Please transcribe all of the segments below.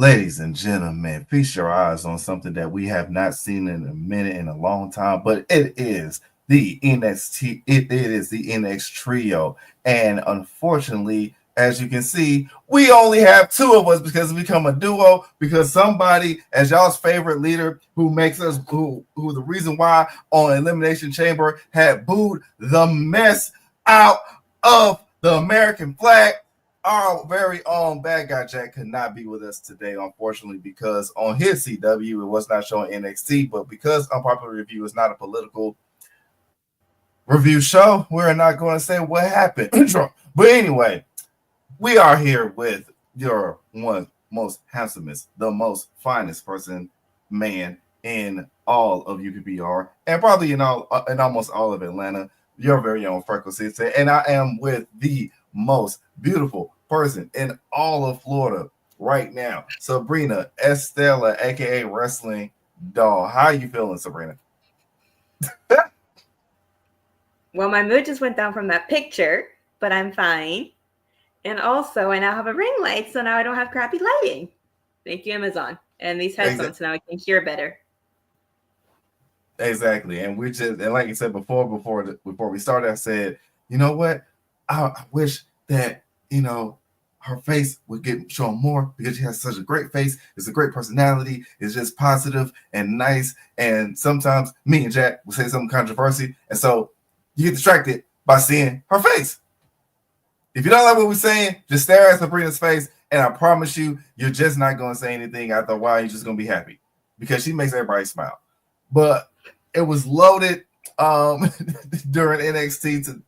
Ladies and gentlemen, feast your eyes on something that we have not seen in a minute, in a long time, but it is the NXT. It is the NXTrio, and unfortunately, as you can see, we only have two of us because we become a duo. Because somebody, as y'all's favorite leader, who makes us who the reason why on Elimination Chamber had booed the mess out of the American flag. Our very own Bad Guy Jack could not be with us today, unfortunately, because on his CW it was not showing NXT, but because Unpopular Review is not a political review show, we're not going to say what happened. But anyway, we are here with your one most handsomest, the most finest man in all of UPPR, and probably in almost all of Atlanta, your very own Frecklesensei, and I am with the most beautiful person in all of Florida right now, Sabrina, Estella, aka Wrestling Doll. How you feeling, Sabrina? Well, my mood just went down from that picture, but I'm fine. And also, I now have a ring light, so now I don't have crappy lighting. Thank you, Amazon. And these headphones, so now I can hear better. Exactly. And like you said before we started, I said, you know what? I wish that, her face would get shown more because she has such a great face. It's a great personality. It's just positive and nice. And sometimes me and Jack will say something controversial. And so you get distracted by seeing her face. If you don't like what we're saying, just stare at Sabrina's face. And I promise you, you're just not going to say anything. After a while, you're just going to be happy because she makes everybody smile. But it was loaded during NXT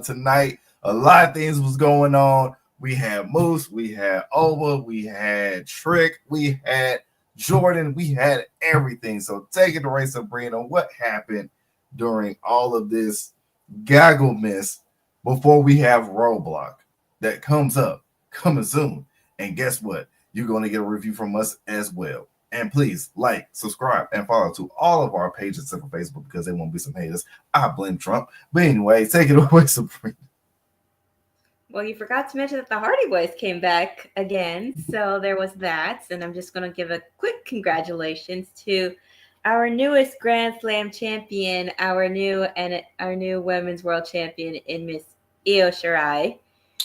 tonight. A lot of things was going on. We had Moose, we had Ova, we had Trick, we had Jordan, we had everything. So take it away, Sabrina. What happened during all of this gaggle mess before we have Roadblock that comes up coming soon? And guess what? You're going to get a review from us as well. And please like, subscribe, and follow to all of our pages except for Facebook because there won't be some haters. I blame Trump. But anyway, take it away, Sabrina. Well, you forgot to mention that the Hardy Boys came back again. So there was that. And I'm just going to give a quick congratulations to our newest Grand Slam champion, our new Women's World Champion in Miss Io Shirai.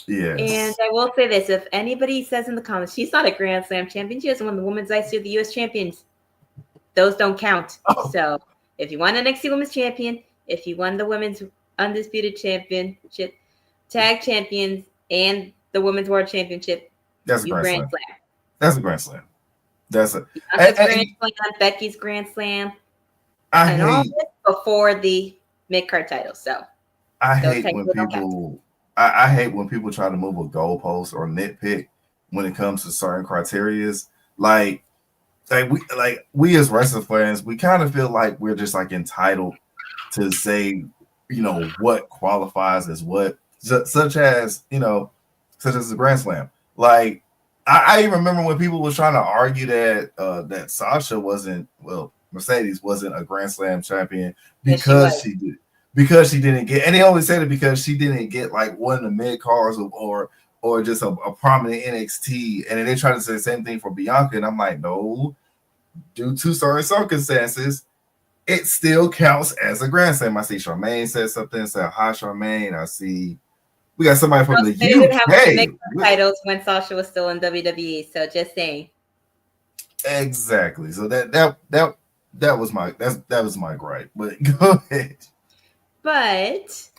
Yes. And I will say this, if anybody says in the comments, she's not a Grand Slam champion, she hasn't won the Women's IC of the U.S. Champions, those don't count. Oh. So if you won NXT Women's Champion, if you won the Women's Undisputed Championship, Tag Champions, and the Women's World Championship, that's a Grand Slam. That's a Grand Slam. That's a Grand Slam, Becky's Grand Slam, and all this before the mid-card title. So I hate when people try to move a goalpost or nitpick when it comes to certain criterias. Like we as wrestling fans, we kind of feel like we're just like entitled to say, what qualifies as what, such as the Grand Slam. Like I even remember when people was trying to argue that that Sasha Mercedes wasn't a Grand Slam champion because she didn't get, and they always said it because she didn't get like one of the mid cards or just a prominent NXT, and then they try to say the same thing for Bianca, and I'm like, no, due to certain circumstances, it still counts as a Grand Slam. I see Charmaine said something, said hi Charmaine. I see we got somebody from the UK. They didn't have to make titles when Sasha was still in WWE, so just saying. Exactly. So that was my gripe. But go ahead. But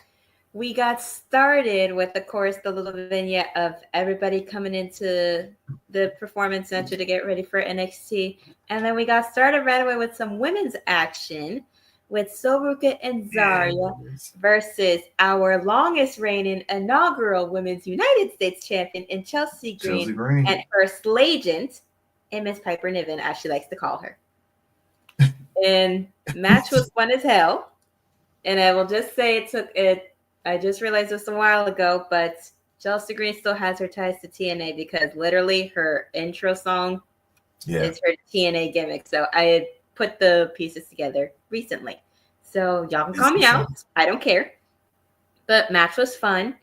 we got started with, of course, the little vignette of everybody coming into the Performance Center to get ready for NXT. And then we got started right away with some women's action with Sol Ruca and Zaria versus our longest reigning inaugural Women's United States champion in Chelsea Green. And First Legend and Miss Piper Niven, as she likes to call her. And match was fun as hell. And I will just say I just realized this a while ago, but Chelsea Green still has her ties to TNA because literally her intro song is her TNA gimmick. So I had put the pieces together recently. So y'all can call me out. I don't care. But match was fun.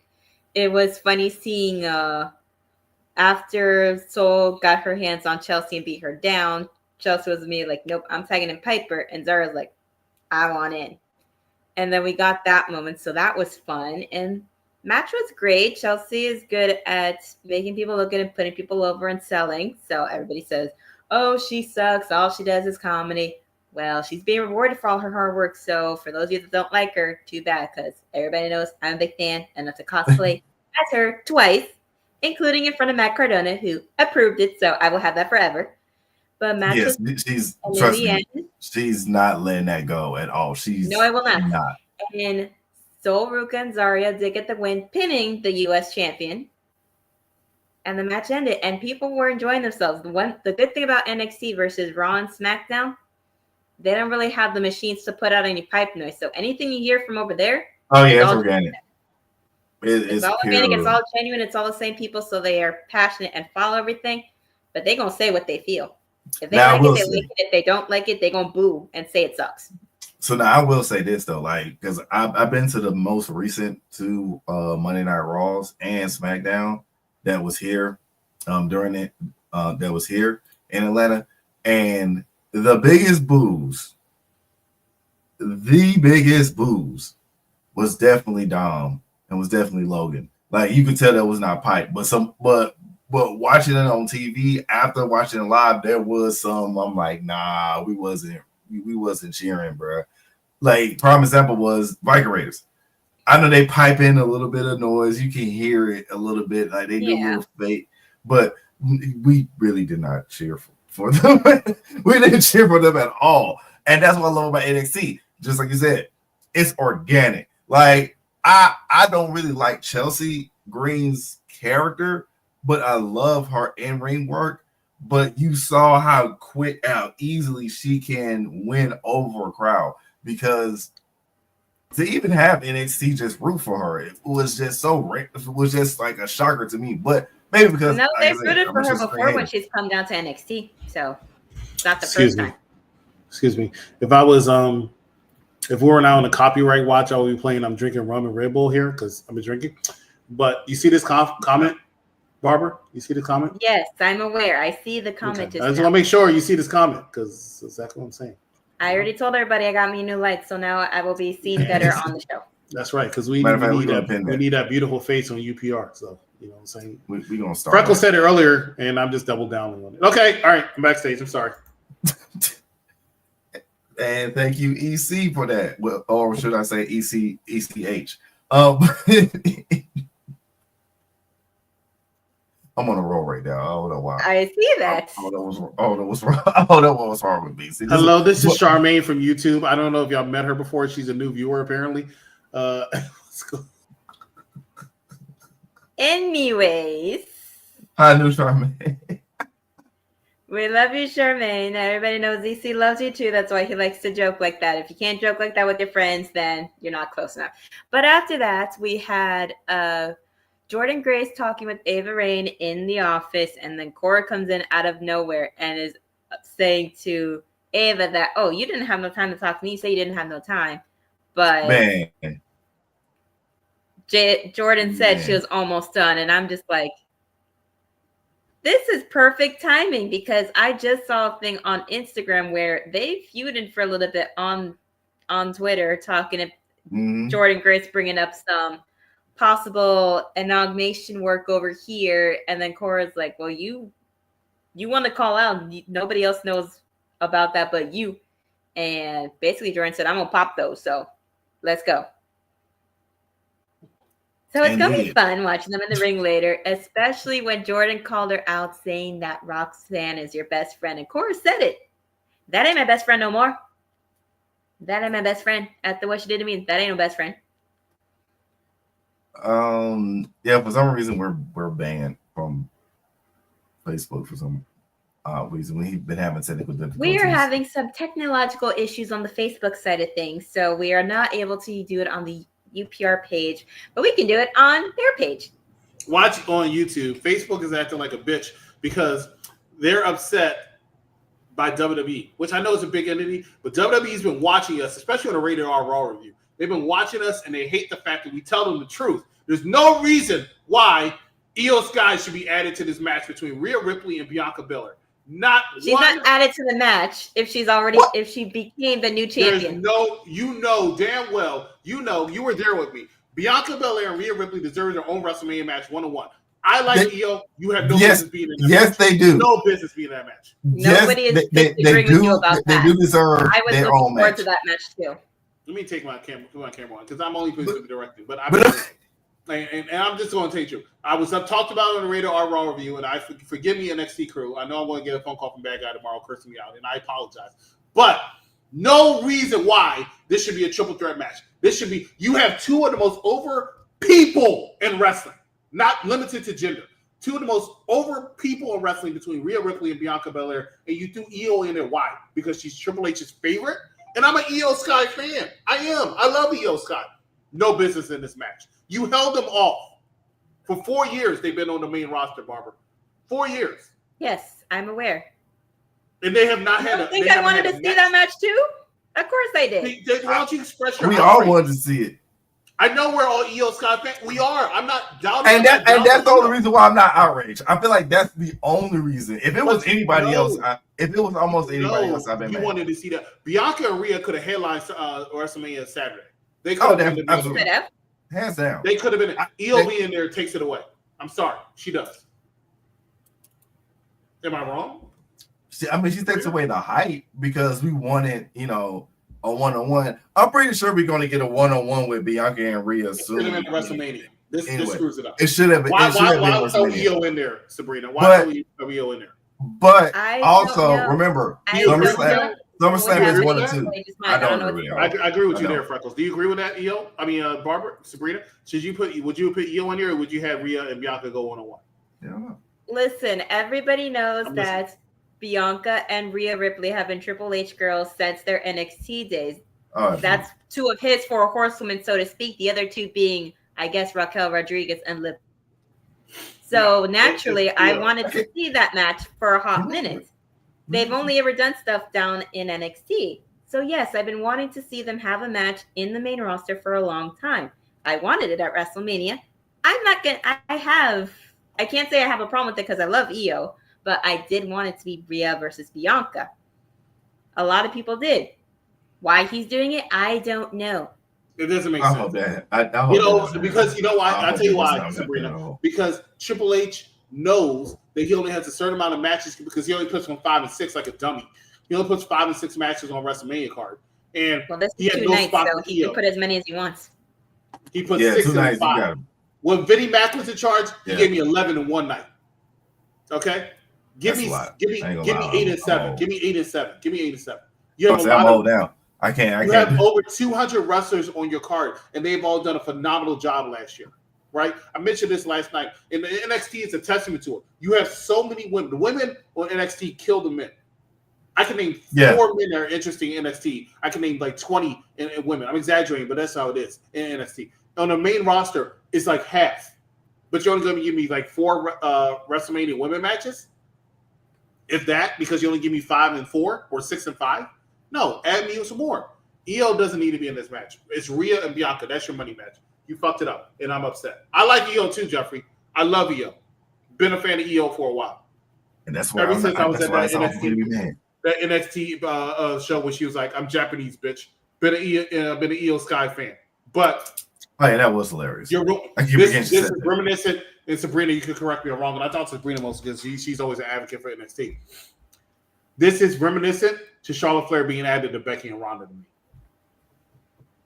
It was funny seeing after Sol got her hands on Chelsea and beat her down, Chelsea was immediately like, nope, I'm tagging in Piper. And Zara's like, I want in. And then we got that moment. So that was fun. And match was great. Chelsea is good at making people look good and putting people over and selling. So everybody says, oh, she sucks. All she does is comedy. Well, she's being rewarded for all her hard work. So for those of you that don't like her, too bad, because everybody knows I'm a big fan enough to cosplay as her twice, including in front of Matt Cardona, who approved it. So I will have that forever. But match Yes, was, she's and trust in the me, end, she's not letting that go at all. She's no, I will not. not. And Sol Ruca and Zaria did get the win, pinning the U.S. champion. And the match ended, and people were enjoying themselves. The good thing about NXT versus Raw and SmackDown, they don't really have the machines to put out any pipe noise. So anything you hear from over there, Oh yeah, it's organic. It's all organic. It's all genuine. It's all the same people, so they are passionate and follow everything. But they gonna say what they feel. If they like it, they like it. If they don't like it, they gonna boo and say it sucks. So now I will say this though, like, because I've been to the most recent two Monday Night Raws and SmackDown that was here during it that was here in Atlanta, and the biggest boos was definitely Dom and was definitely Logan. Like you could tell that was not pipe, but watching it on TV after watching it live, there was some. I'm like, nah, we wasn't cheering, bro. Like prime example was Viking Raiders. I know they pipe in a little bit of noise. You can hear it a little bit, like they do a little fake, but we really did not cheer for them. We didn't cheer for them at all, and that's what I love about NXT. Just like you said, it's organic. Like I don't really like Chelsea Green's character, but I love her in-ring work. But you saw how easily she can win over a crowd, because to even have NXT just root for her, it was just it was just like a shocker to me. But maybe because no, they've rooted for her before when she's come down to NXT, so it's not the first time. Excuse me. If we were now on a copyright watch, I would be playing I'm drinking rum and Red Bull here because I've been drinking. But you see this comment, Barbara? You see the comment? Yes, I'm aware. I see the comment. Okay. I just want to make sure you see this comment because that's exactly what I'm saying. I already told everybody I got me new lights, so now I will be seen better on the show. That's right, because we need that beautiful face on UPR. So you know what I'm saying? We're gonna start. Freckles said it earlier, and I'm just double down on it. Okay, all right, I'm backstage. I'm sorry. And thank you, EC, for that. Well, or should I say ECH? I'm on a roll right now. I don't know why. I see that. I don't know what's wrong. I don't know what's wrong with me. See, hello, this is Charmaine from YouTube. I don't know if y'all met her before. She's a new viewer, apparently. Let's go. Anyways. Hi, new Charmaine. We love you, Charmaine. Everybody knows EC loves you too. That's why he likes to joke like that. If you can't joke like that with your friends, then you're not close enough. But after that, we had Jordan Grace talking with Ava Raine in the office, and then Cora comes in out of nowhere and is saying to Ava that, oh, you didn't have no time to talk to me. You say you didn't have no time. But Jordan said she was almost done, and I'm just like, this is perfect timing, because I just saw a thing on Instagram where they feuded for a little bit on Twitter, talking to Jordan Grace bringing up some possible amalgamation work over here, and then Cora's like, well, you want to call out, nobody else knows about that but you. And basically Jordan said, I'm gonna pop those, so let's go. So it's going to be fun watching them in the ring later, especially when Jordan called her out saying that Roxanne is your best friend. And Cora said it. That ain't my best friend no more. That ain't my best friend. After what she did to me, that ain't no best friend. Yeah, for some reason we're banned from Facebook for some reason. We've been having technical difficulties. We are having some technological issues on the Facebook side of things, so we are not able to do it on the UPR page, but we can do it on their page. Watch it on YouTube. Facebook is acting like a bitch because they're upset by WWE, which I know is a big entity, but WWE's been watching us, especially on a Rated R Raw review. They've been watching us, and they hate the fact that we tell them the truth. There's no reason why Io Sky should be added to this match between Rhea Ripley and Bianca Belair. She's not added to the match if she became the new champion. Damn well, you were there with me. Bianca Belair and Rhea Ripley deserve their own WrestleMania match 1-on-1. I like Io. You have no business being in that match. Yes, they do. No business being in that match. Nobody is disagreeing with you about that. They do deserve I was their looking own forward match. to that match too. Let me take my camera on because I'm only supposed to be directing. But and I'm just going to take you. I talked about it on the Radar R Raw review, and forgive me, NXT crew. I know I'm going to get a phone call from BadGuy tomorrow cursing me out, and I apologize. But no reason why this should be a triple threat match. You have two of the most over people in wrestling, not limited to gender. Two of the most over people in wrestling between Rhea Ripley and Bianca Belair, and you threw Io in there. Why? Because she's Triple H's favorite, and I'm an Io Sky fan. I am. I love Io Sky. No business in this match. You held them off. For 4 years, they've been on the main roster, Barbara. 4 years. Yes, I'm aware. And they have not had I think I wanted to see that match too. Of course I did. Why don't you express your We outrage? all wanted to see it. I know we're all Io Sky fans. We are. I'm not doubting. And that's the only reason why I'm not outraged. I feel like that's the only reason. If it was anybody else, if it was almost anybody else, I've been mad. You wanted to see that. Bianca and Rhea could have headlined WrestleMania Saturday. They Oh, could have absolutely. Hands down. They could have been. Io being there takes it away. I'm sorry. She does. Am I wrong? She takes away the hype because we wanted, a one-on-one. I'm pretty sure we're going to get a one-on-one with Bianca and Rhea soon. It should have been WrestleMania. This screws it up. It should have been. Why throw Io in there, Sabrina? Why throw Io in there? But also, remember, SummerSlam is 1 and 2. I don't agree. I agree with you there, Freckles. Do you agree with that, Io? I mean, Barbara, Sabrina. Would you put Io in here, or would you have Rhea and Bianca go 1-on-1? Yeah. Listen, everybody knows that Bianca and Rhea Ripley have been Triple H girls since their NXT days. That's two of his four horsewomen, so to speak. The other two being, I guess, Raquel Rodriguez and Liv. So naturally, I wanted to see that match for a hot minute. They've only ever done stuff down in NXT. So yes, I've been wanting to see them have a match in the main roster for a long time. I wanted it at WrestleMania. I can't say I have a problem with it because I love Io, but I did want it to be Rhea versus Bianca. A lot of people did. Why he's doing it, I don't know. It doesn't make sense. Because you know why? I'll tell you why, Sabrina. Because Triple H knows that he only has a certain amount of matches because he only puts on 5 and 6 like a dummy. He only puts 5 and 6 matches on WrestleMania card. And this is 2 nights, so he can put as many as he wants. He put 6 and 5. When Vinnie Mac was in charge, he gave me 11 in one night. Okay? Give me 8 and 7. Give me 8 and 7. Give me 8 and 7. You have I'm low down. I can't. You have over 200 wrestlers on your card, and they've all done a phenomenal job last year, right? I mentioned this last night. And the NXT is a testament to it. You have so many women. The women on NXT kill the men. I can name 4 men that are interesting in NXT. I can name like 20 in women. I'm exaggerating, but that's how it is in NXT. On the main roster, it's like half. But you're only going to give me like 4 WrestleMania women matches? If that, because you only give me 5 and 4 or 6 and 5? No, add me some more. Io doesn't need to be in this match. It's Rhea and Bianca. That's your money match. You fucked it up, and I'm upset. I like Io too, Jeffrey. I love Io. Been a fan of Io for a while. And that's why since I was at that NXT show where she was like, "I'm Japanese, bitch." Been an Io Sky fan, but that was hilarious. This is reminiscent. And Sabrina, you could correct me if I'm wrong, and I thought Sabrina most because she's always an advocate for NXT. This is reminiscent to Charlotte Flair being added to Becky and Ronda to me.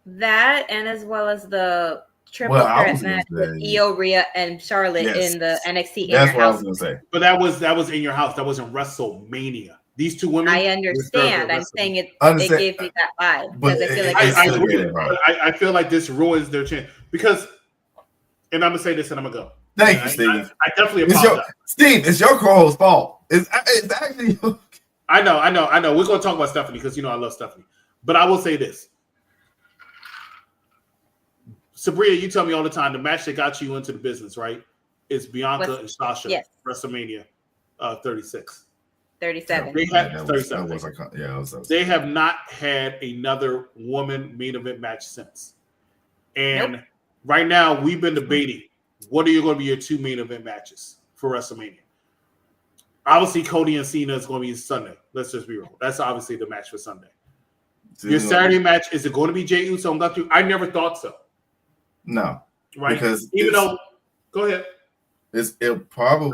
That, and as well as the triple threat match with Io, Rhea, and Charlotte in the NXT. That's what I was going to say. But that was in your house. That wasn't WrestleMania. These two women. I understand. I'm saying it gave me that vibe. But I feel like this ruins their chance. Because, and I'm going to say this and I'm going to go. Thank you, Steve. I definitely apologize. Steve, it's your co-host's fault. It's actually... I know. We're going to talk about Stephanie because, I love Stephanie. But I will say this. Sabrina, you tell me all the time, the match that got you into the business, right? Is Bianca and Sasha, WrestleMania 36. 37. They have not had another woman main event match since. And right now, we've been debating what are you going to be your 2 main event matches for WrestleMania? Obviously, Cody and Cena is going to be Sunday. Let's just be real. That's obviously the match for Sunday. Your Saturday match, is it going to be Jey Uso and Gunther? I never thought so. No. Right? Because even though, go ahead. It probably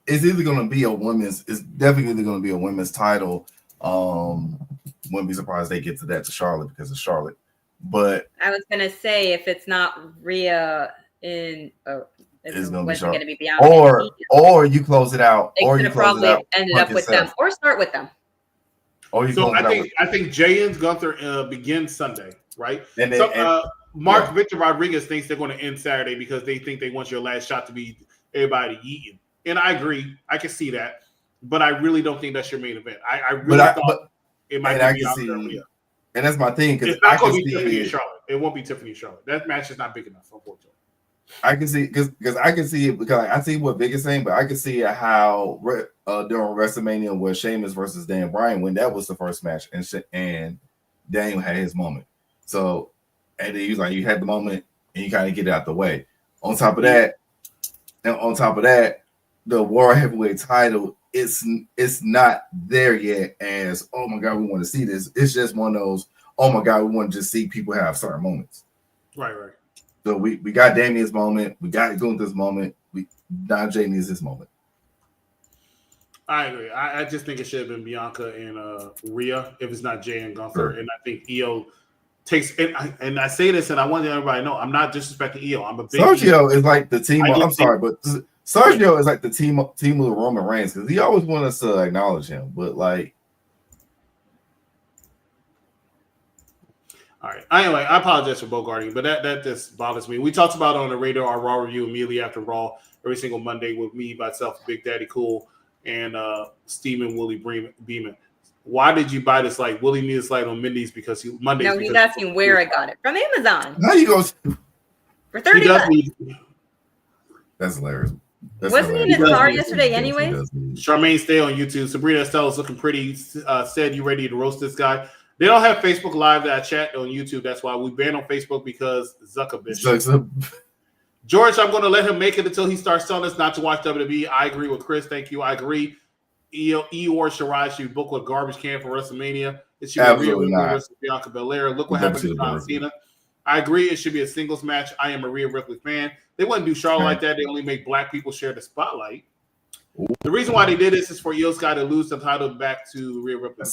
it's either going to be a women's. It's definitely either going to be a women's title. Wouldn't be surprised they get to that to Charlotte because of Charlotte. But I was gonna say if it's not Rhea it's going to be going to be Bianca, or you close it out, they or could you have close probably it out, ended up with them, or start with them. Or you so I think Jey and Gunther begins Sunday, right? And Victor Rodriguez thinks they're going to end Saturday because they think they want your last shot to be everybody eating. And I agree. I can see that. But I really don't think that's your main event. I really thought it might be Bianca and Rhea. And that's my thing. It's not going to be Tiffany and Charlotte. It won't be Tiffany and Charlotte. That match is not big enough, unfortunately. I can see because I can see it because I see what Vic is saying, but I can see how during WrestleMania with Sheamus versus Dan Bryan when that was the first match and Daniel had his moment. So and then he was like, you had the moment and you kind of get it out the way. On top of that, the World Heavyweight title it's not there yet. As oh my god, we want to see this. It's just one of those. Oh my god, we want to just see people have certain moments. Right. So we got Damien's moment, we got Gunther's moment, now Jey needs this moment. I agree. I just think it should have been Bianca and Rhea if it's not Jey and Gunther. Sure. And I think Io takes and I say this and I want everybody to know I'm not disrespecting Io. I'm a big Sergio is like the team. I'm sorry, but Sergio is like the team of Roman Reigns because he always wants us to acknowledge him, but like. All right. Anyway, I apologize for bogarting, but that just bothers me. We talked about it on the radar, our Raw review immediately after Raw, every single Monday with me, myself, Big Daddy Cool, and Steven Willie Beeman. Why did you buy this light? Willie needs this light on Mindy's because he's asking where I got it. From Amazon. How you go for $30? That's hilarious. Wasn't he in his car yesterday anyway? Charmaine, stay on YouTube. Sabrina Estella's looking pretty. Said you ready to roast this guy? They don't have Facebook Live that I chat on YouTube. That's why we banned on Facebook because Zuckerberg. George, I'm going to let him make it until he starts telling us not to watch WWE. I agree with Chris. Thank you. I agree. Eeyore Shirai should book a garbage can for WrestleMania. It should be Rhea versus Bianca Belair. Look what happened to John Cena. I agree. It should be a singles match. I am a Rhea Ripley fan. They wouldn't do Charlotte like that. They only make black people share the spotlight. The reason why they did this is for Io Sky to lose the title back to Rhea Ripley.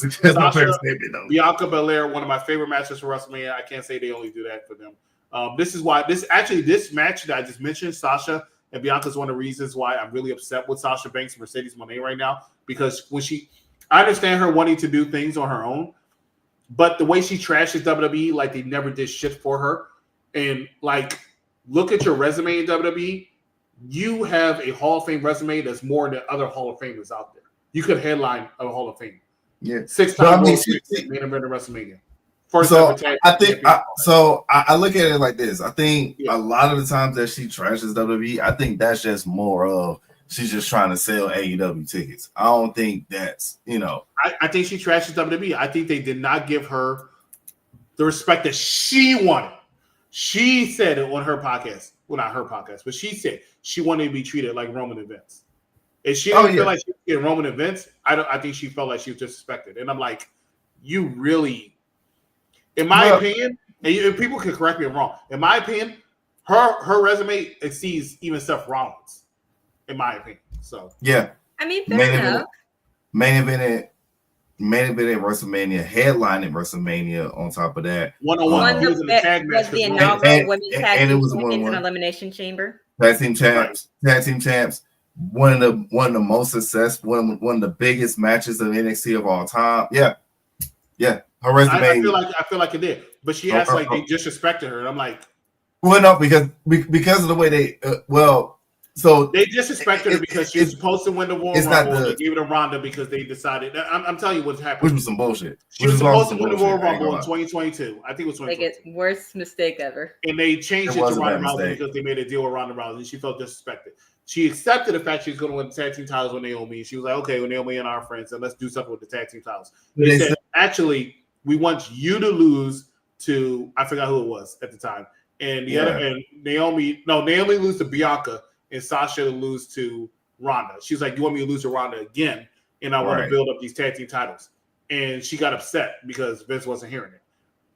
Bianca Belair, one of my favorite matches for WrestleMania. I can't say they only do that for them. This is why this match that I just mentioned, Sasha and Bianca, is one of the reasons why I'm really upset with Sasha Banks and Mercedes Moné right now. Because I understand her wanting to do things on her own, but the way she trashes WWE, like they never did shit for her, and like look at your resume in WWE. You have a Hall of Fame resume that's more than other Hall of Famers out there. You could headline a Hall of Fame. Yeah, 6-time main event of WrestleMania. I look at it like this. I think a lot of the times that she trashes WWE, I think that's just more of she's just trying to sell AEW tickets. I don't think that's I think she trashes WWE. I think they did not give her the respect that she wanted. She said it on her podcast. Well, not her podcast, but she said she wanted to be treated like Roman events. If she didn't feel like she was getting Roman events, I think she felt like she was disrespected. And I'm like, you really, in my opinion, and people can correct me if I'm wrong. In my opinion, her resume exceeds even Seth Rollins. In my opinion, so yeah. I mean, fair enough. Main event at WrestleMania, headlining WrestleMania. On top of that, one was the inaugural women's tag team champions in Elimination Chamber. Tag team champs. One of the most successful, one of the biggest matches of NXT of all time. Yeah. Her resume. I feel like it did, but she acts like they disrespected her, and I'm like, well, no, because of the way they So they disrespected her because she was supposed to win the Royal Rumble. They gave it to Ronda because they decided. I'm telling you what's happening. Which was some bullshit. She was supposed to win the Royal Rumble in 2022. I think it was 2022. Like it's worst mistake ever. And they changed it to Ronda Rousey because they made a deal with Ronda Rousey. She felt disrespected. She accepted the fact she was going to win the tag team titles with Naomi. She was like, okay, with Naomi and our friends, and let's do something with the tag team titles. They said, actually, we want you to lose to, I forgot who it was at the time. and the other and Naomi lose to Bianca and Sasha lose to Ronda. She's like, you want me to lose to Ronda again, and I want to build up these tag team titles. And she got upset because Vince wasn't hearing it.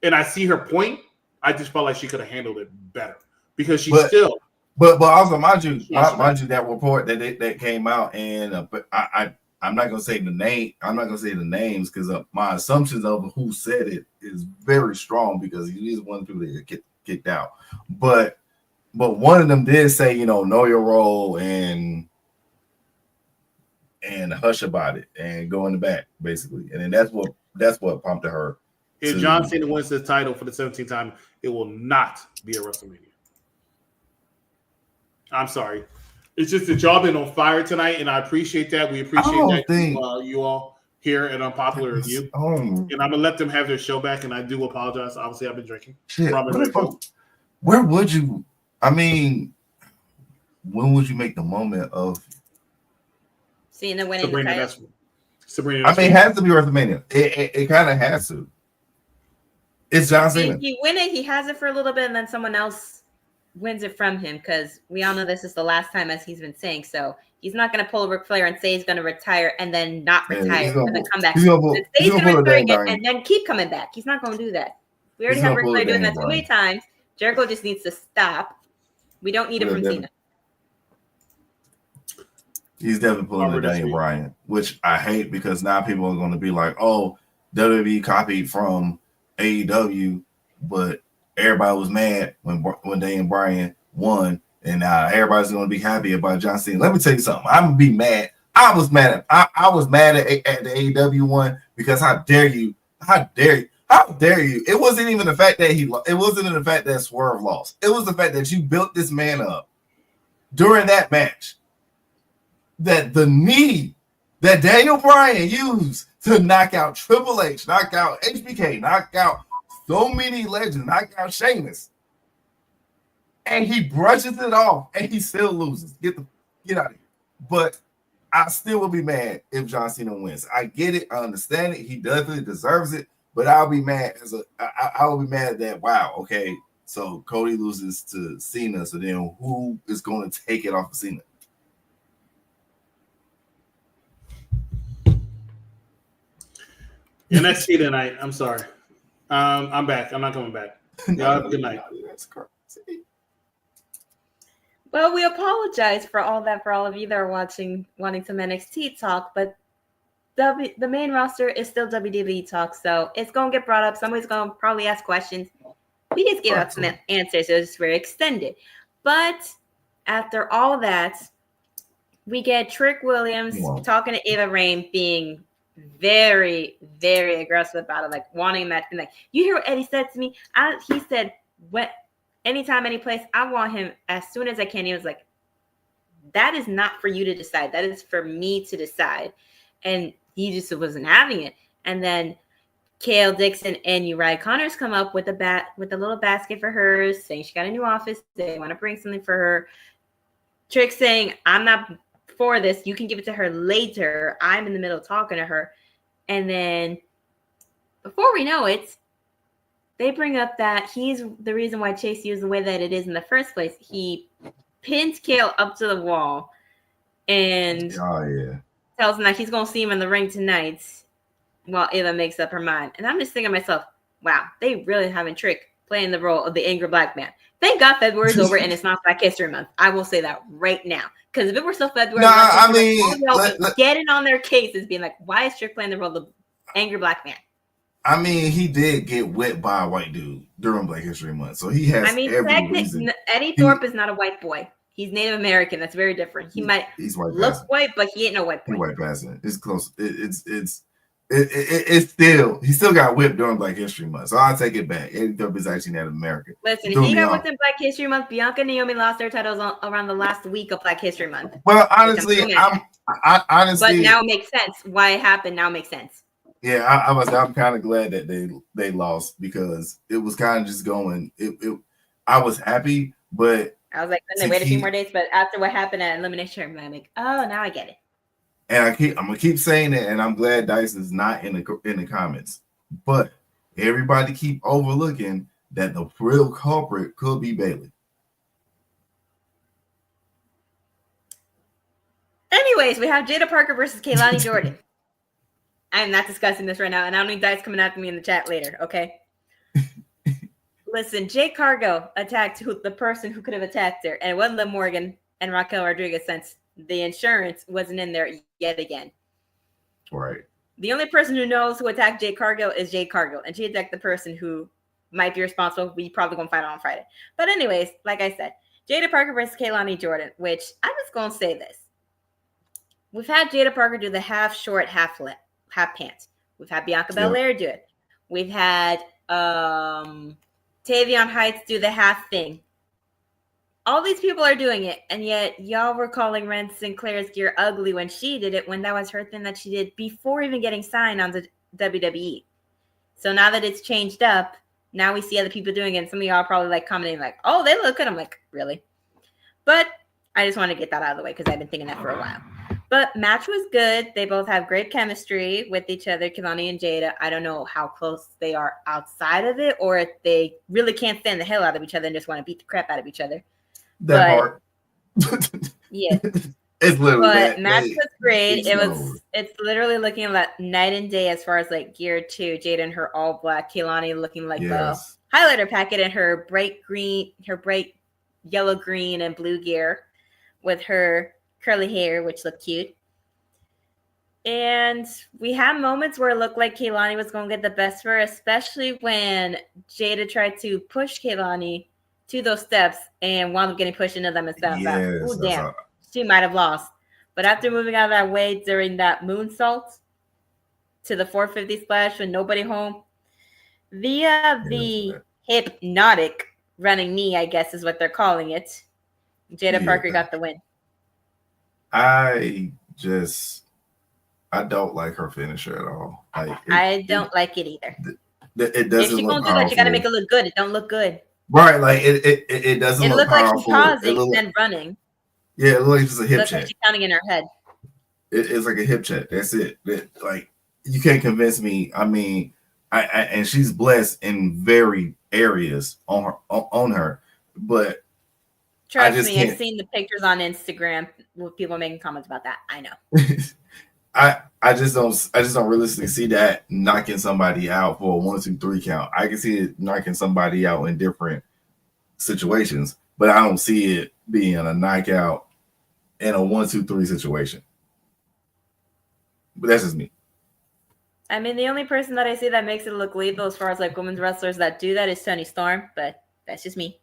And I see her point. I just felt like she could have handled it better because she's still. But also, mind you, that report that came out, and I'm not gonna say the name. I'm not gonna say the names because my assumptions of who said it is very strong because he is one of the people that get kicked out. But one of them did say, know your role and hush about it and go in the back basically, and then that's what prompted her. If John Cena wins this title for the 17th time, it will not be at WrestleMania. I'm sorry. It's just that y'all been on fire tonight, and I appreciate that. We appreciate that you all here at Unpopular Review. And I'm going to let them have their show back, and I do apologize. Obviously, I've been drinking. Where would you – I mean, when would you make the moment of – seeing the winning Sabrina? Sabrina. I mean, it has to be WrestleMania. It kind of has to. It's John Cena. He win it, he has it for a little bit, and then someone else wins it from him because we all know this is the last time, as he's been saying. So he's not going to pull a Ric Flair and say he's going to retire and then not retire and then come back. He's going to retire again and then keep coming back. He's not going to do that. We already have Ric Flair doing that too many times. Jericho just needs to stop. We don't need him from Cena. He's definitely pulling the Daniel Bryan, which I hate because now people are going to be like, oh, WWE copied from AEW, but everybody was mad when Daniel Bryan won, and now everybody's going to be happy about John Cena. Let me tell you something. I'm going to be mad. I was mad at the AEW one because how dare you? It wasn't even the fact that it wasn't the fact that Swerve lost. It was the fact that you built this man up during that match. That the knee that Daniel Bryan used to knock out Triple H, knock out HBK, knock out so many legends, knock out Sheamus, and he brushes it off, and he still loses. Get out of here. But I still will be mad if John Cena wins. I get it, I understand it. He definitely deserves it, but I'll be mad I will be mad that okay, so Cody loses to Cena. So then who is going to take it off of Cena? NXT tonight. I'm sorry. I'm back. I'm not coming back. Y'all have a good night. That's crazy. Well, we apologize for all that for all of you that are wanting some NXT talk, but the main roster is still WWE talk, so it's going to get brought up. Somebody's going to probably ask questions. We just gave out some answers, so it's very extended. But after all that, we get Trick Williams talking to Ava Raine being very, very aggressive about it, like wanting that. And like, you hear what Eddie said to me? He said, anytime, any place, I want him as soon as I can. He was like, that is not for you to decide. That is for me to decide. And he just wasn't having it. And then Kale Dixon and Uriah Connors come up with a little basket for her, saying she got a new office. They want to bring something for her. Trick saying, I'm not for this. You can give it to her later. I'm in the middle of talking to her. And then before we know it, they bring up that he's the reason why Chase used the way that it is in the first place. He pins Kale up to the wall and tells him that he's going to see him in the ring tonight while Ava makes up her mind. And I'm just thinking to myself, wow, they really having Trick playing the role of the angry black man. Thank God February's over and it's not Black History Month. I will say that right now. Because if it were still February, getting on their cases, being like, why is Trick playing the role of the angry black man? I mean, he did get whipped by a white dude during Black History Month, so he has every reason. Eddie Thorpe is not a white boy. He's Native American. That's very different. He's white look passing. White, but he ain't no white boy. He's white passing. It's close. It's still he still got whipped during Black History Month, so I'll take it back. Eddie Thorpe is actually Native American. Listen, if he got whipped in Black History Month, Bianca and Naomi lost their titles around the last week of Black History Month. Well, honestly, but now it makes sense. Why it happened now makes sense. Yeah, I'm kind of glad that they lost because it was kind of just going. I was happy, but I was like, then they wait a few more days. But after what happened at Elimination, I'm like, oh, now I get it. And I'm gonna keep saying it, and I'm glad Dice is not in the comments. But everybody keep overlooking that the real culprit could be Bayley. Anyways, we have Jaida Parker versus Kelani Jordan. I'm not discussing this right now, and I don't need dice coming after me in the chat later, okay? Listen, Jade Cargill attacked the person who could have attacked her, and it wasn't Liv Morgan and Raquel Rodriguez since the insurance wasn't in there yet again. Right. The only person who knows who attacked Jade Cargill is Jade Cargill, and she attacked the person who might be responsible. We probably gonna find out on Friday. But anyways, like I said, Jaida Parker versus Kelani Jordan, which I'm just gonna say this. We've had Jaida Parker do the half short, half pants. We've had Bianca Belair do it. We've had Tavion Heights do the half thing. All these people are doing it, and yet y'all were calling Ren Sinclair's gear ugly when she did it, when that was her thing that she did before even getting signed on the WWE. So now that it's changed up, now we see other people doing it, and some of y'all are probably like commenting like, oh, they look good. I'm like, really? But I just want to get that out of the way because I've been thinking that for a while. But match was good. They both have great chemistry with each other, Kelani and Jaida. I don't know how close they are outside of it, or if they really can't stand the hell out of each other and just want to beat the crap out of each other. That part. Yeah. It's literally But match was great. It's literally looking like night and day as far as like gear too. Jaida in her all black, Kelani looking like the highlighter packet in her bright yellow, green, and blue gear with her curly hair, which looked cute. And we had moments where it looked like Kelani was going to get the best for her, especially when Jaida tried to push Kelani to those steps and wound up getting pushed into them and stuff. Oh, damn. She might have lost. But after moving out of that way during that moonsault to the 450 splash with nobody home, via the hypnotic running knee, I guess is what they're calling it, Jaida Parker got the win. I don't like her finisher at all. I don't like it either. It doesn't. If she's gonna do that, you gotta make it look good. It don't look good. Right, like it doesn't. It look like she's pausing and running. Yeah, it looks like just a hip check. check. Like she's counting in her head. It's like a hip check. That's it. Like you can't convince me. I mean, and she's blessed in very areas on her, but trust me, I've seen the pictures on Instagram with people making comments about that. I know. I just don't realistically see that knocking somebody out for a 1, 2, 3 count. I can see it knocking somebody out in different situations, but I don't see it being a knockout in a 1, 2, 3 situation. But that's just me. I mean, the only person that I see that makes it look lethal as far as like women's wrestlers that do that is Toni Storm, but that's just me.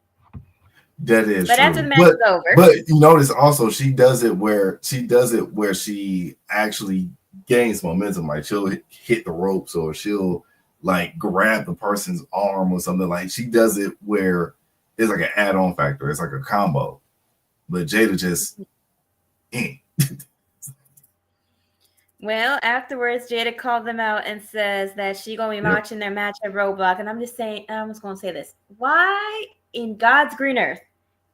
That is but true. After the match is over. But you notice also she does it where she actually gains momentum. Like she'll hit the ropes or she'll like grab the person's arm or something. Like she does it where it's like an add-on factor. It's like a combo. But Jaida just Well, afterwards, Jaida called them out and says that she's going to be watching their match at Roadblock. And I'm just going to say this. Why in God's green earth,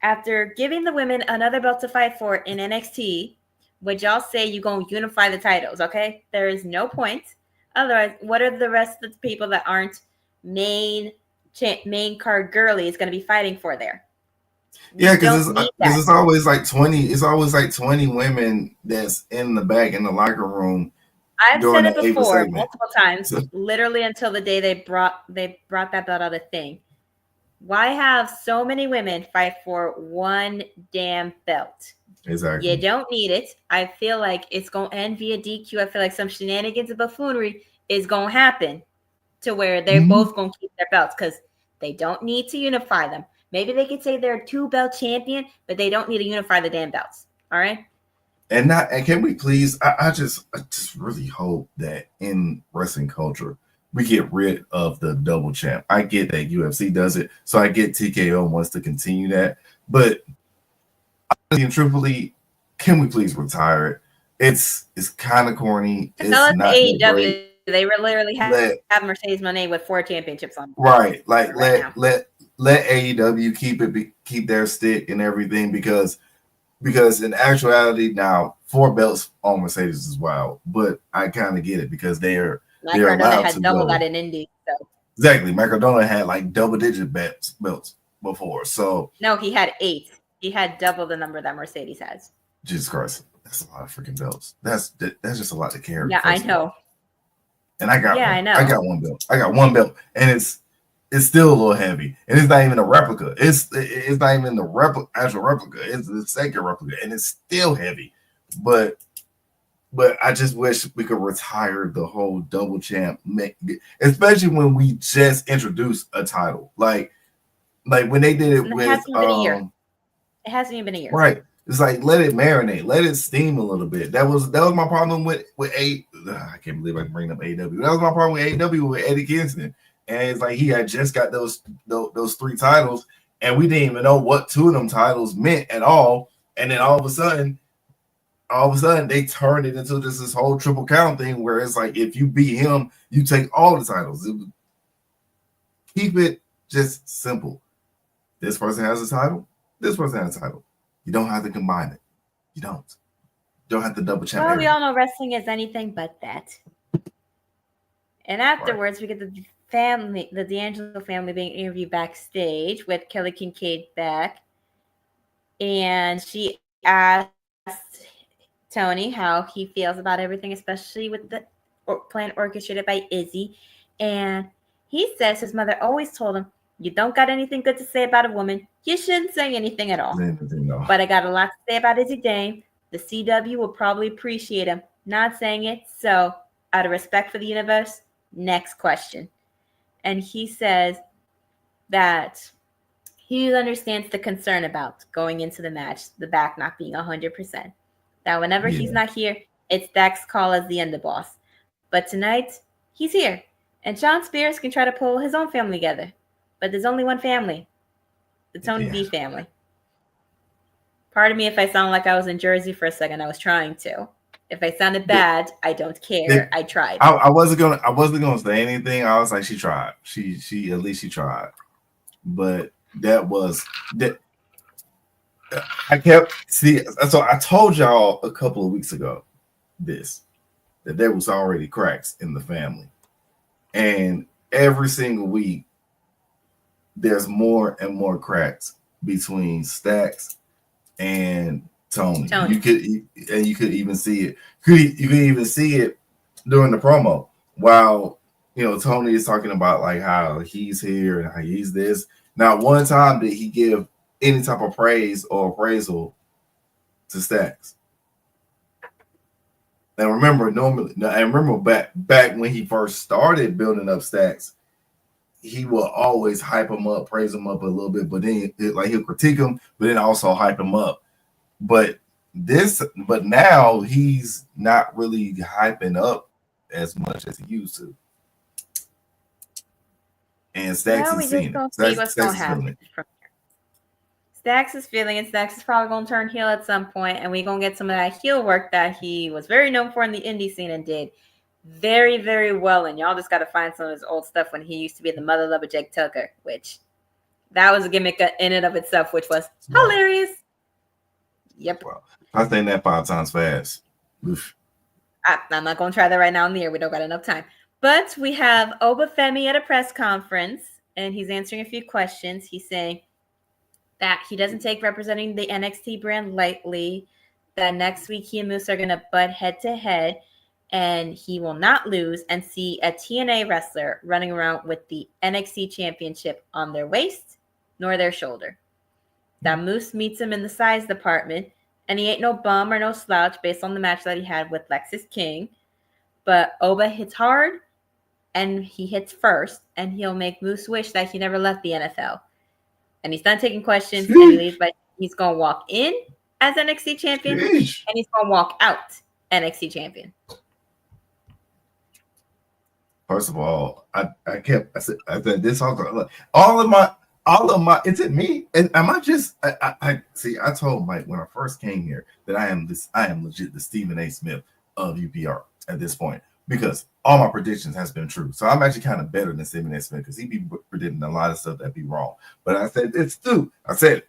after giving the women another belt to fight for in NXT, would y'all say you're going to unify the titles, okay? There is no point. Otherwise, what are the rest of the people that aren't main card girlies going to be fighting for there? Yeah, because it's always like 20. It's always like 20 women that's in the back in the locker room. I've said it before multiple times, literally until the day they brought that belt out of thing. Why have so many women fight for one damn belt? Exactly. You don't need it. I feel like it's going to end via DQ. I feel like some shenanigans and buffoonery is going to happen to where they're both going to keep their belts because they don't need to unify them. Maybe they could say they're a 2-belt champion, but they don't need to unify the damn belts. All right. And can we please? I just really hope that in wrestling culture we get rid of the double champ. I get that UFC does it, so I get TKO wants to continue that, but truthfully, can we please retire it? It's kind of corny. It's not AEW. They literally have Mercedes Moné with 4 championships on. Right, like let AEW keep their stick and everything because in actuality now 4 belts on Mercedes is wild, but I kind of get it because they're allowed to double go. that in Indy. So. Exactly. McDonald had like double-digit belts before. So No, he had 8. He had double the number that Mercedes has. Jesus Christ, that's a lot of freaking belts. That's just a lot to carry. Yeah, I know. And I got Yeah, one. I know. I got one belt. I got one belt, and it's still a little heavy, and it's not even a replica. It's not even the actual replica. It's the second replica, and it's still heavy. But I just wish we could retire the whole double champ, especially when we just introduced a title, like when they did it with It hasn't even been a year. Right. It's like let it marinate, let it steam a little bit. That was my problem with I can't believe I can bring up AEW. That was my problem with AEW with Eddie Kingston. And it's like he had just got those 3 titles, and we didn't even know what 2 of them titles meant at all. And then all of a sudden they turned it into just this whole triple count thing where it's like if you beat him, you take all the titles. Keep it just simple. This person has a title. This person has a title. You don't have to combine it. You don't have to double check. Well, we all know wrestling is anything but that. And afterwards, we get the D Angelo family being interviewed backstage with Kelly Kincaid back. And she asked Tony how he feels about everything, especially with the plan orchestrated by Izzy. And he says his mother always told him, you don't got anything good to say about a woman, you shouldn't say anything at all. No. But I got a lot to say about Izzy Dane. The CW will probably appreciate him not saying it. So, out of respect for the universe, next question. And he says that he understands the concern about going into the match, the back not being 100%. That whenever he's not here, it's Dak's call as the underboss. But tonight, he's here. And Sean Spears can try to pull his own family together. But there's only one family. The Tony B family. Pardon me if I sound like I was in Jersey for a second. I was trying to. If I sounded bad, I don't care. I tried. I wasn't gonna say anything. I was like, she tried. She at least she tried. But that. I kept so I told y'all a couple of weeks ago that there was already cracks in the family, and every single week there's more and more cracks between Stacks and Tony. You could even see it. You could even see it during the promo while Tony is talking about like how he's here and how he's this. Not one time did he give any type of praise or appraisal to Stacks. And remember, back when he first started building up Stacks, he will always hype him up, praise him up a little bit, but then he'll critique him, but then also hype him up. But now he's not really hyping up as much as he used to. And Stacks is seeing it. What's going to happen from here. Stacks is feeling it. Stacks is probably going to turn heel at some point, and we're going to get some of that heel work that he was very known for in the indie scene and did very, very well. And y'all just got to find some of his old stuff when he used to be the mother lover Jake Tucker, which that was a gimmick in and of itself, which was hilarious. Yep. Well, I think that 5 times fast. Oof. I'm not going to try that right now in the air. We don't got enough time. But we have Obafemi at a press conference, and he's answering a few questions. He's saying that he doesn't take representing the NXT brand lightly, that next week he and Moose are going to butt head-to-head, and he will not lose and see a TNA wrestler running around with the NXT championship on their waist nor their shoulder. That Moose meets him in the size department, and he ain't no bum or no slouch based on the match that he had with Lexis King. But Oba hits hard, and he hits first, and he'll make Moose wish that he never left the NFL. And he's done taking questions, and he leaves, but he's going to walk in as NXT champion, and he's going to walk out NXT champion. First of all, I said this all of my is it me? And am I just I see I told Mike when I first came here that I am legit the Stephen A. Smith of UPR at this point because all my predictions has been true. So I'm actually kind of better than Stephen A. Smith because he be predicting a lot of stuff that be wrong. But I said it's true. I said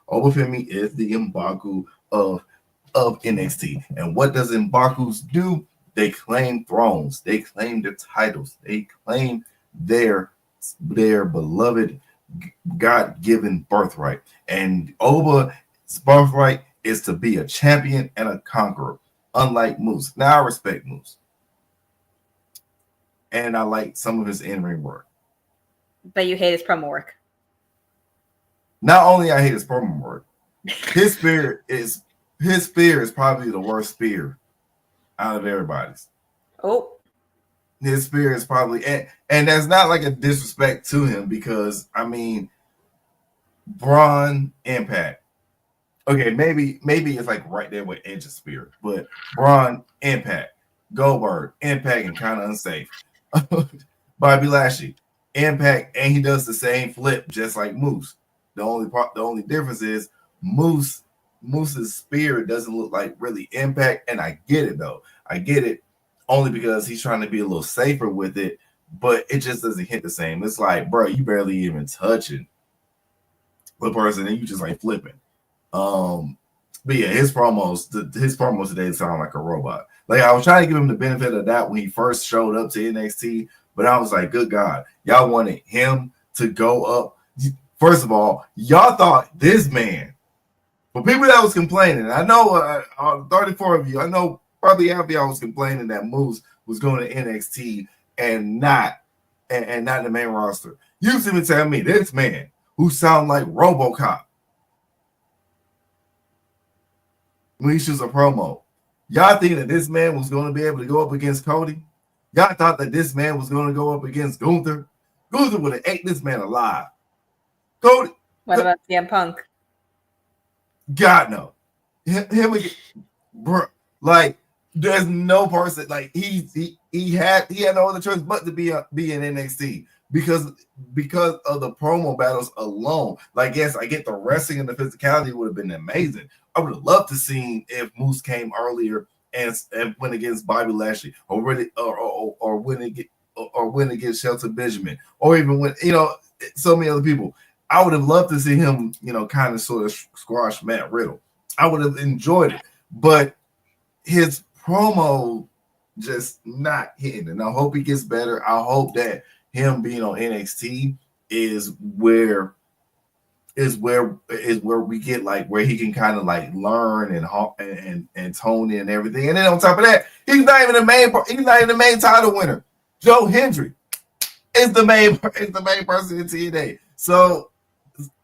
Obafemi is the Mbaku of NXT. And what does Mbaku's do? They claim thrones. They claim their titles. They claim their beloved God-given birthright. And Oba's birthright is to be a champion and a conqueror, unlike Moose. Now I respect Moose, and I like some of his in-ring work. But you hate his promo work. Not only I hate his promo work, his spear is probably the worst spear out of everybody's. Oh. His spear is probably, and that's not like a disrespect to him, because I mean, Braun, Impact. Okay, maybe it's like right there with Edge's spear, but Braun, Impact, Goldberg, Impact, and kind of unsafe. Bobby Lashley, Impact, and he does the same flip just like Moose. The only difference is Moose's spear doesn't look like really Impact, and I get it though. I get it only because he's trying to be a little safer with it, but it just doesn't hit the same. It's like, bro, you barely even touching the person, and you just like flipping. But yeah, his promos today sound like a robot. Like, I was trying to give him the benefit of that when he first showed up to NXT, but I was like, good God, y'all wanted him to go up. First of all, y'all thought this man, for people that was complaining, I know 34 of you, I know probably half of y'all was complaining that Moose was going to NXT and not in the main roster. You used to even tell me this man who sound like RoboCop when he shoots a promo. Y'all think that this man was going to be able to go up against Cody? Y'all thought that this man was going to go up against Gunther? Gunther would have ate this man alive. Cody. What about CM Punk? God no. Him again, bro. Like, there's no person, like, he had no other choice but to be in NXT because of the promo battles alone. Like, yes, I get the wrestling and the physicality would have been amazing. I would have loved to see if Moose came earlier and went against Bobby Lashley, or win against Shelton Benjamin, or even when, so many other people. I would have loved to see him, kind of sort of squash Matt Riddle. I would have enjoyed it, but his promo just not hitting. And I hope he gets better. I hope that him being on NXT is where we get, like, where he can kind of like learn and tone in and everything. And then on top of that, he's not even the main title winner. Joe Hendry is the main person in TNA. So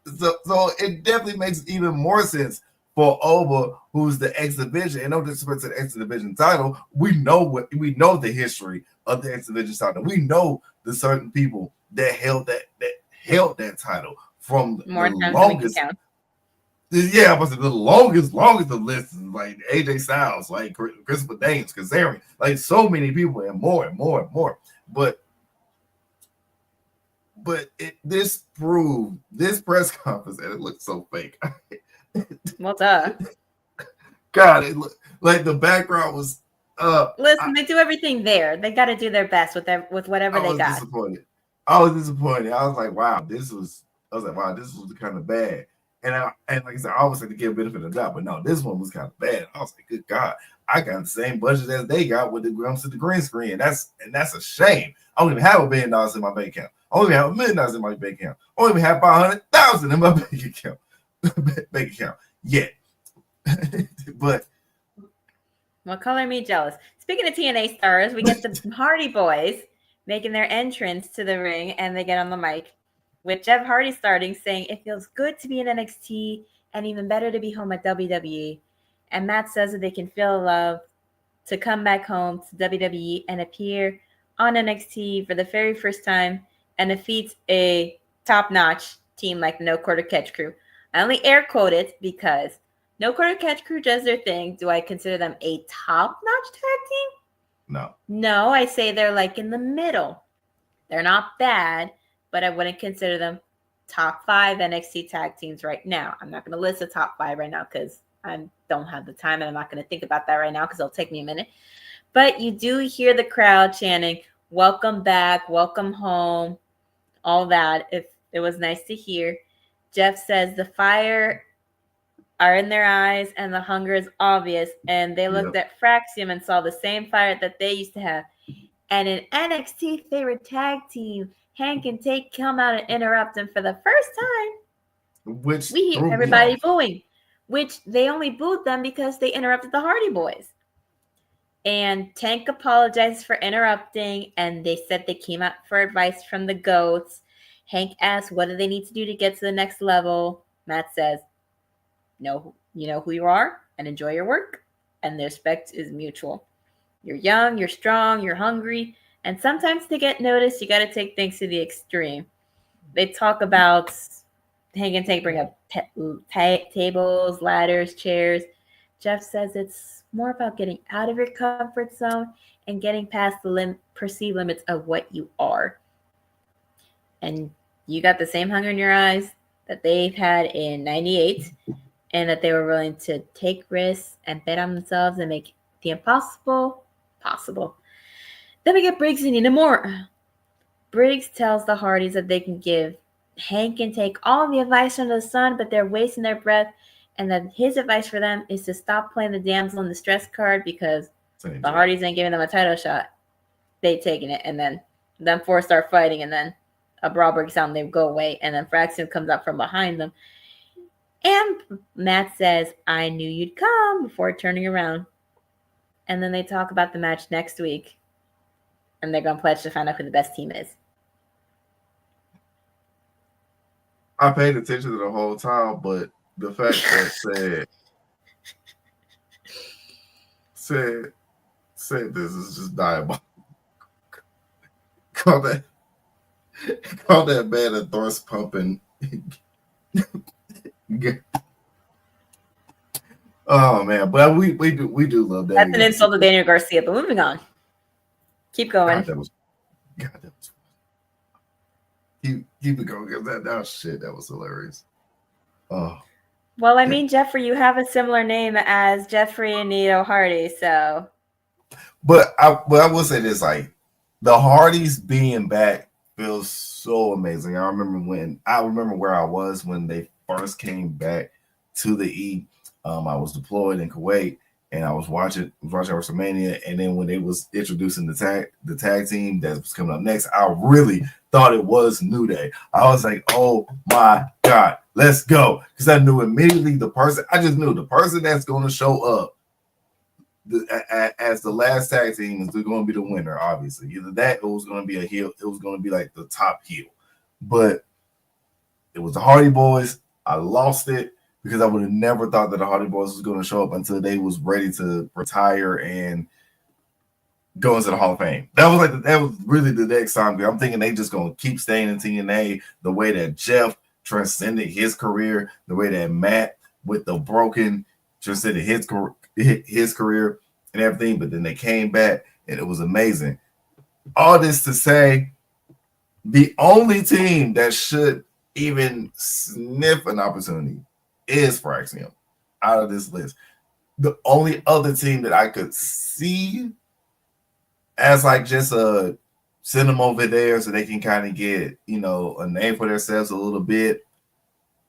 it definitely makes even more sense for Oba, who's the X Division. And no disrespect to the X Division title, we know the history of the X Division title. We know the certain people that held that title from More the times longest. than we can count. Yeah, but the longest of lists, like AJ Styles, like Christopher Daniels, Kazarian, like so many people, and more and more and more. But this press conference, and it looked so fake. Well, duh. God, it looked like the background was. Listen, they do everything there. They got to do their best with whatever they got. I was disappointed. I was like, wow, this was kind of bad. And like I said, I always like to give benefit of the doubt, but no, this one was kind of bad. I was like, good God, I got the same budget as they got with the grams to the green screen. That's a shame. I don't even have $1 billion in my bank account. I don't even have $1 million in my bank account. I don't even have 500,000 in my bank account yet. But well, color me jealous. Speaking of TNA stars, we get the Hardy Boys making their entrance to the ring, and they get on the mic with Jeff Hardy starting, saying it feels good to be in NXT and even better to be home at WWE. And Matt says that they can feel love to come back home to WWE and appear on NXT for the very first time and defeat a top-notch team like No Quarter Catch Crew. I only air quote it because No Quarter Catch Crew does their thing. Do I consider them a top-notch tag team? No, I say they're like in the middle. They're not bad, but I wouldn't consider them top 5 NXT tag teams right now. I'm not going to list the top 5 right now because I don't have the time, and I'm not going to think about that right now because it'll take me a minute. But you do hear the crowd chanting, welcome back, welcome home, all that. It was nice to hear. Jeff says the fire are in their eyes and the hunger is obvious. And they looked at Fraxium and saw the same fire that they used to have. And in NXT, they were tag team. Hank and Tate come out and interrupt them for the first time. Which we hear everybody booing, which they only booed them because they interrupted the Hardy Boys. And Tank apologized for interrupting, and they said they came out for advice from the GOATs. Hank asked, what do they need to do to get to the next level? Matt says, no, you know who you are and enjoy your work, and the respect is mutual. You're young, you're strong, you're hungry, and sometimes to get noticed, you got to take things to the extreme. They talk about Hank and Tank bring up tables, ladders, chairs. Jeff says it's more about getting out of your comfort zone and getting past the perceived limits of what you are. And you got the same hunger in your eyes that they've had in 98, and that they were willing to take risks and bet on themselves and make the impossible possible. Then we get Briggs and Nina Moore. Briggs tells the Hardys that they can give Hank and take all the advice under the sun, but they're wasting their breath, and that his advice for them is to stop playing the damsel in distress card because the Hardys ain't giving them a title shot. They taking it, and then them four start fighting, and then a brawl breaks out and they go away, and then Fraxium comes up from behind them. And Matt says, I knew you'd come, before turning around. And then they talk about the match next week, and they're going to pledge to find out who the best team is. I paid attention to the whole time, but the fact that said this is just diabolical. Call that man a thrust pumping. Oh man, but we do love that. That's an insult to Daniel Garcia, but moving on. Keep going. God, that was keep it going, because that was shit. That was hilarious. Oh. Well, I mean, Jeffrey, you have a similar name as Jeffrey and Nito Hardy, so. But I will say this: like, the Hardys being back feels so amazing. I remember where I was when they first came back to the E. I was deployed in Kuwait, and I was watching WrestleMania. And then when they was introducing the tag team that was coming up next, I really thought it was New Day. I was like, oh my God, let's go. Because I knew immediately the person that's going to show up as the last tag team is going to be the winner, obviously. Either that or it was going to be a heel. It was going to be like the top heel. But it was the Hardy Boys. I lost it because I would have never thought that the Hardy Boys was going to show up until they was ready to retire and go into the Hall of Fame. That was really the next time. I'm thinking they just going to keep staying in TNA the way that Jeff transcended his career, the way that Matt with the broken transcended his career and everything. But then they came back and it was amazing. All this to say, the only team that should even sniff an opportunity is Fraxium out of this list. The only other team that I could see as like just send them over there so they can kind of get, a name for themselves a little bit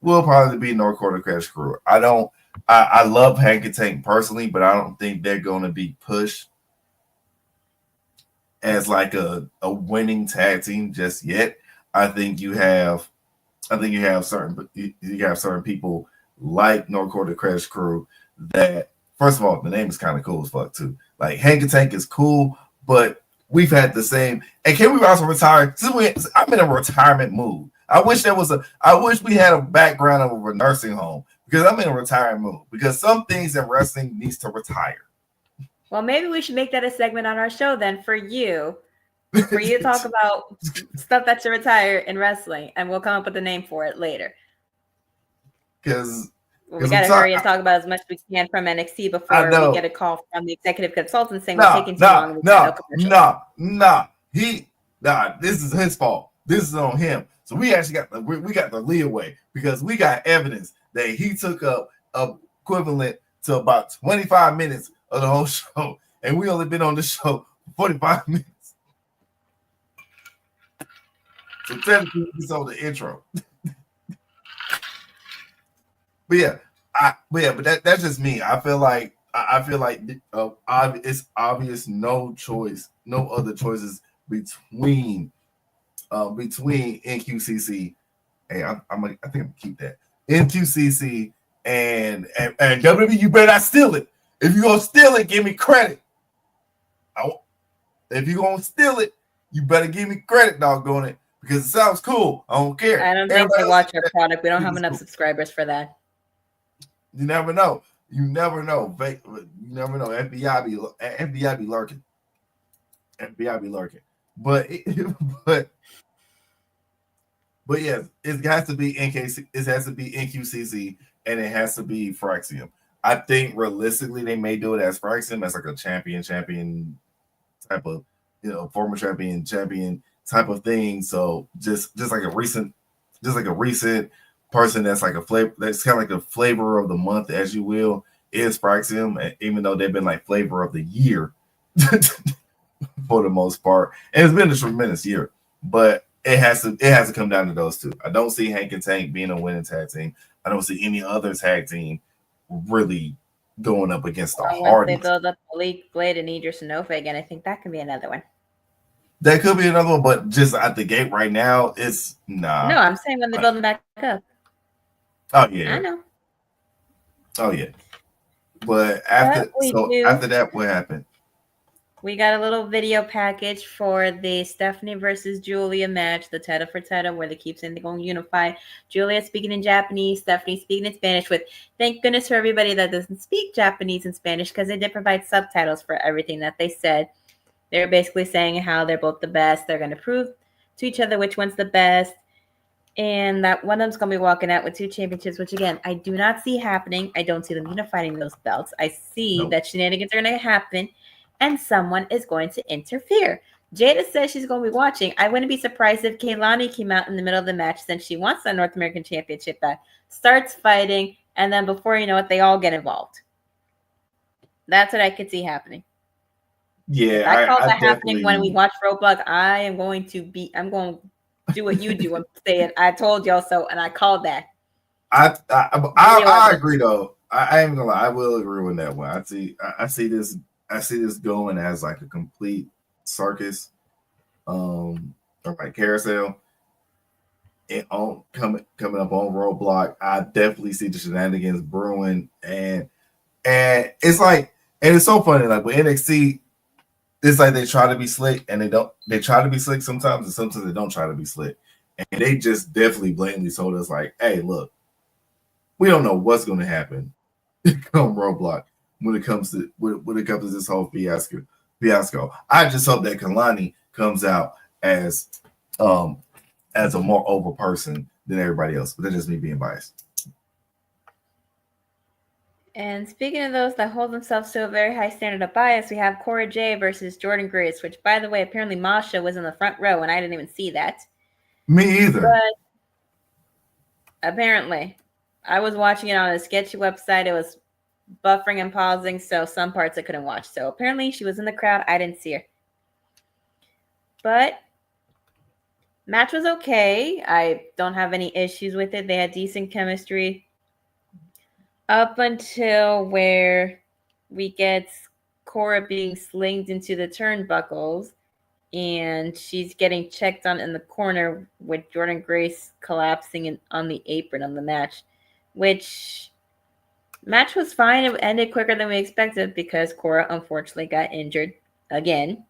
will probably be North Quarter Crash Crew. I love Hank and Tank personally, but I don't think they're going to be pushed as like a winning tag team just yet. I think you have certain people like North Quarter Crash Crew that, first of all, the name is kind of cool as fuck too. Like Hank and Tank is cool, but we've had the same. And can we also retire? I'm in a retirement mood. I wish we had a background of a nursing home because I'm in a retirement mood because some things in wrestling needs to retire. Well, maybe we should make that a segment on our show then for you to talk about stuff that should retire in wrestling, and we'll come up with a name for it later. Because we got to hurry and talk about as much as we can from NXT before we get a call from the executive consultant saying we're taking too long. This is his fault. This is on him. So we actually got the leeway because we got evidence that he took up equivalent to about 25 minutes of the whole show, and we only been on the show for 45 minutes. So technically, it's on the intro. But yeah, but that's just me. I feel like it's obvious. No other choices between NQCC. Hey, I think I'm gonna keep that NQCC and WWE. You better not steal it. If you gonna steal it, give me credit. If you gonna steal it, you better give me credit, doggone it, because it sounds cool. I don't care. I don't think they watch our product. We don't have enough subscribers for that. You never know. You never know. FBI be lurking. FBI be lurking. But yes, it has to be NKC. It has to be NQCC, and it has to be Fraxium. I think realistically they may do it as Fraxium, as like a champion type of, former champion type of thing. So just like a recent person that's like a flavor, that's kind of like a flavor of the month, as you will, is Fraxium, and even though they've been like flavor of the year for the most part, and it's been a tremendous year, but it has to come down to those two. I don't see Hank and Tank being a winning tag team. I don't see any other tag team really going up against the Hardys. They build up Malik Blade and Idris Sanofi again. I think that could be another one. That could be another one, but just at the gate right now, it's nah. No, I'm saying when they build them back up. Oh yeah, I know. Oh yeah, but after that, what happened? We got a little video package for the Stephanie versus Julia match, the title for title, where they keep saying they're going to unify. Julia speaking in Japanese, Stephanie speaking in Spanish, with thank goodness for everybody that doesn't speak Japanese and Spanish, because they did provide subtitles for everything that they said. They're basically saying how they're both the best. They're going to prove to each other which one's the best. And that one of them's going to be walking out with 2 championships, which, again, I do not see happening. I don't see them unifying those belts. I see that shenanigans are going to happen, and someone is going to interfere. Jada says she's going to be watching. I wouldn't be surprised if Kelani came out in the middle of the match, since she wants the North American Championship back, starts fighting, and then before you know it, they all get involved. That's what I could see happening. Yeah, I called that happening when we watch Roadblock. I'm going to do what you do. I'm saying I told y'all so, and I called that. I agree though. I ain't gonna lie. I will agree with that one. I see this going as like a complete circus, or like carousel. And coming up on Roadblock, I definitely see the shenanigans brewing, and it's like, and it's so funny. Like with NXT, it's like they try to be slick, and they don't. They try to be slick sometimes, and sometimes they don't try to be slick. And they just definitely blatantly told us, like, "Hey, look, we don't know what's going to happen come Roadblock when it comes to this whole fiasco. I just hope that Kelani comes out as a more over person than everybody else. But that's just me being biased." And speaking of those that hold themselves to a very high standard of bias, we have Cora Jade versus Jordan Grace, which, by the way, apparently Masha was in the front row, and I didn't even see that. Me either. But apparently, I was watching it on a sketchy website. It was buffering and pausing, so some parts I couldn't watch. So apparently she was in the crowd. I didn't see her. But match was okay. I don't have any issues with it. They had decent chemistry. Up until where we get Cora being slinged into the turnbuckles, and she's getting checked on in the corner with Jordan Grace collapsing on the apron on the match, which match was fine. It ended quicker than we expected because Cora unfortunately got injured again,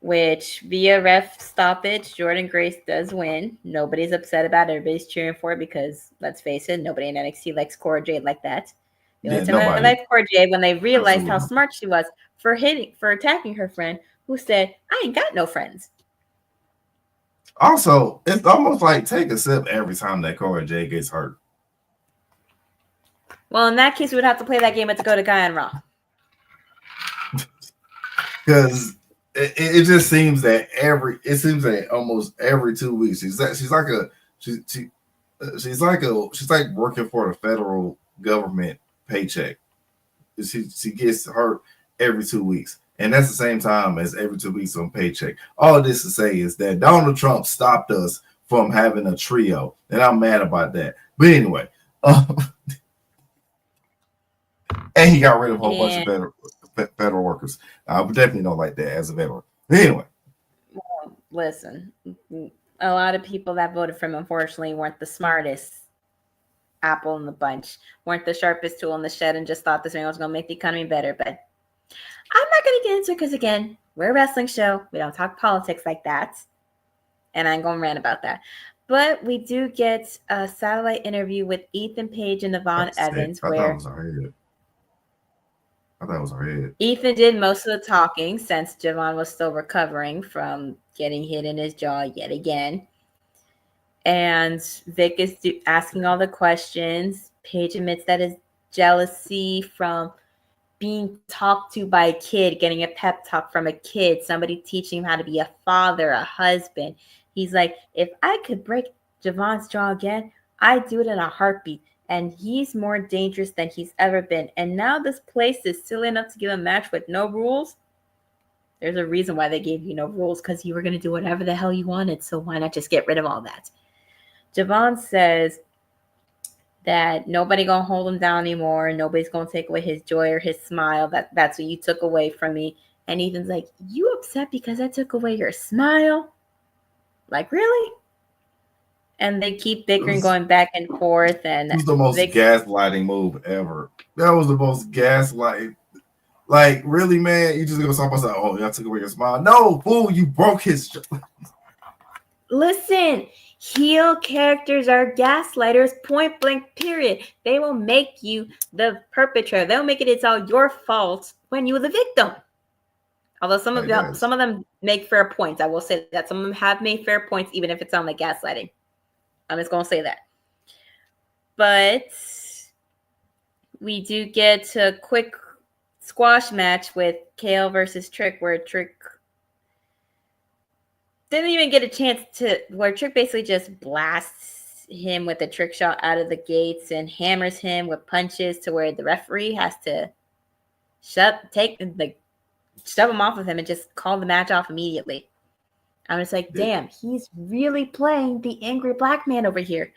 which via ref stoppage, Jordan Grace does win. Nobody's upset about it. Everybody's cheering for it because, let's face it, nobody in NXT likes Cora Jade like that. The only time I liked Cora Jade when they realized how smart she was for attacking her friend, who said, "I ain't got no friends." Also, it's almost like take a sip every time that Cora Jade gets hurt. Well, in that case, we would have to play that game at Dakota Kai and Raw. Because it just seems that almost every 2 weeks she's like working for the federal government paycheck. She gets hurt every 2 weeks, and that's the same time as every 2 weeks on paycheck. All this to say is that Donald Trump stopped us from having a trio, and I'm mad about that. But anyway, And he got rid of a whole bunch of federal workers. I would definitely don't like that as a veteran. Anyway. Well, listen, a lot of people that voted for him, unfortunately, weren't the smartest apple in the bunch, weren't the sharpest tool in the shed, and just thought this man was going to make the economy better. But I'm not going to get into it because, again, we're a wrestling show. We don't talk politics like that. And I ain't going to rant about that. But we do get a satellite interview with Ethan Page and Yvonne Evans. I thought it was our head. Ethan did most of the talking since Javon was still recovering from getting hit in his jaw yet again. And Vic is asking all the questions. Paige admits that his jealousy from being talked to by a kid, getting a pep talk from a kid, somebody teaching him how to be a father, a husband. He's like, if I could break Javon's jaw again, I'd do it in a heartbeat. And he's more dangerous than he's ever been. And now this place is silly enough to give a match with no rules. There's a reason why they gave you no rules, because you were going to do whatever the hell you wanted. So why not just get rid of all that? Javon says that nobody going to hold him down anymore. Nobody's going to take away his joy or his smile. That's what you took away from me. And Ethan's like, you upset because I took away your smile? Like, really? And they keep bickering, going back and forth. And it was the most gaslighting move ever. That was the most gaslighting. Like, really, man? You just gonna talk about, oh, y'all took away your smile? No, fool, you broke his. Listen, heel characters are gaslighters, point blank, period. They will make you the perpetrator. They'll make it's all your fault when you were the victim. Although some of them make fair points. I will say that some of them have made fair points, even if it's on the gaslighting. I'm just going to say that. But we do get a quick squash match with Kale versus Trick, where Trick didn't even get a chance to, where Trick basically just blasts him with a trick shot out of the gates and hammers him with punches to where the referee has to shove him off of him and just call the match off immediately. I was like, damn, he's really playing the angry black man over here.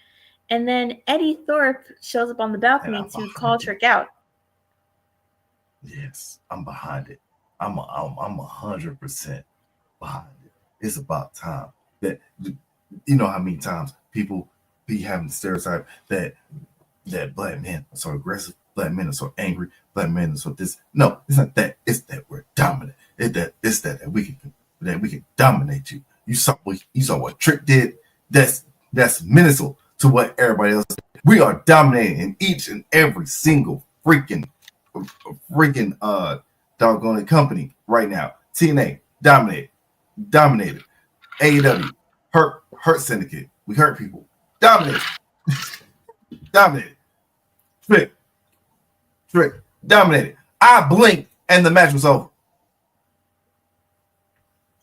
And then Eddie Thorpe shows up on the balcony to call Trick out. Yes, I'm behind it. I'm 100% behind it. It's about time. That, you know how many times people be having the stereotype that black men are so aggressive, black men are so angry, black men are so this. No, it's not that. It's that we're dominant. It's that we can dominate you. You saw what Trick did. That's minuscule to what everybody else did. We are dominating in each and every single freaking doggone company right now. TNA dominated. AEW hurt syndicate. We hurt people. Dominated. Trick dominated. I blinked and the match was over.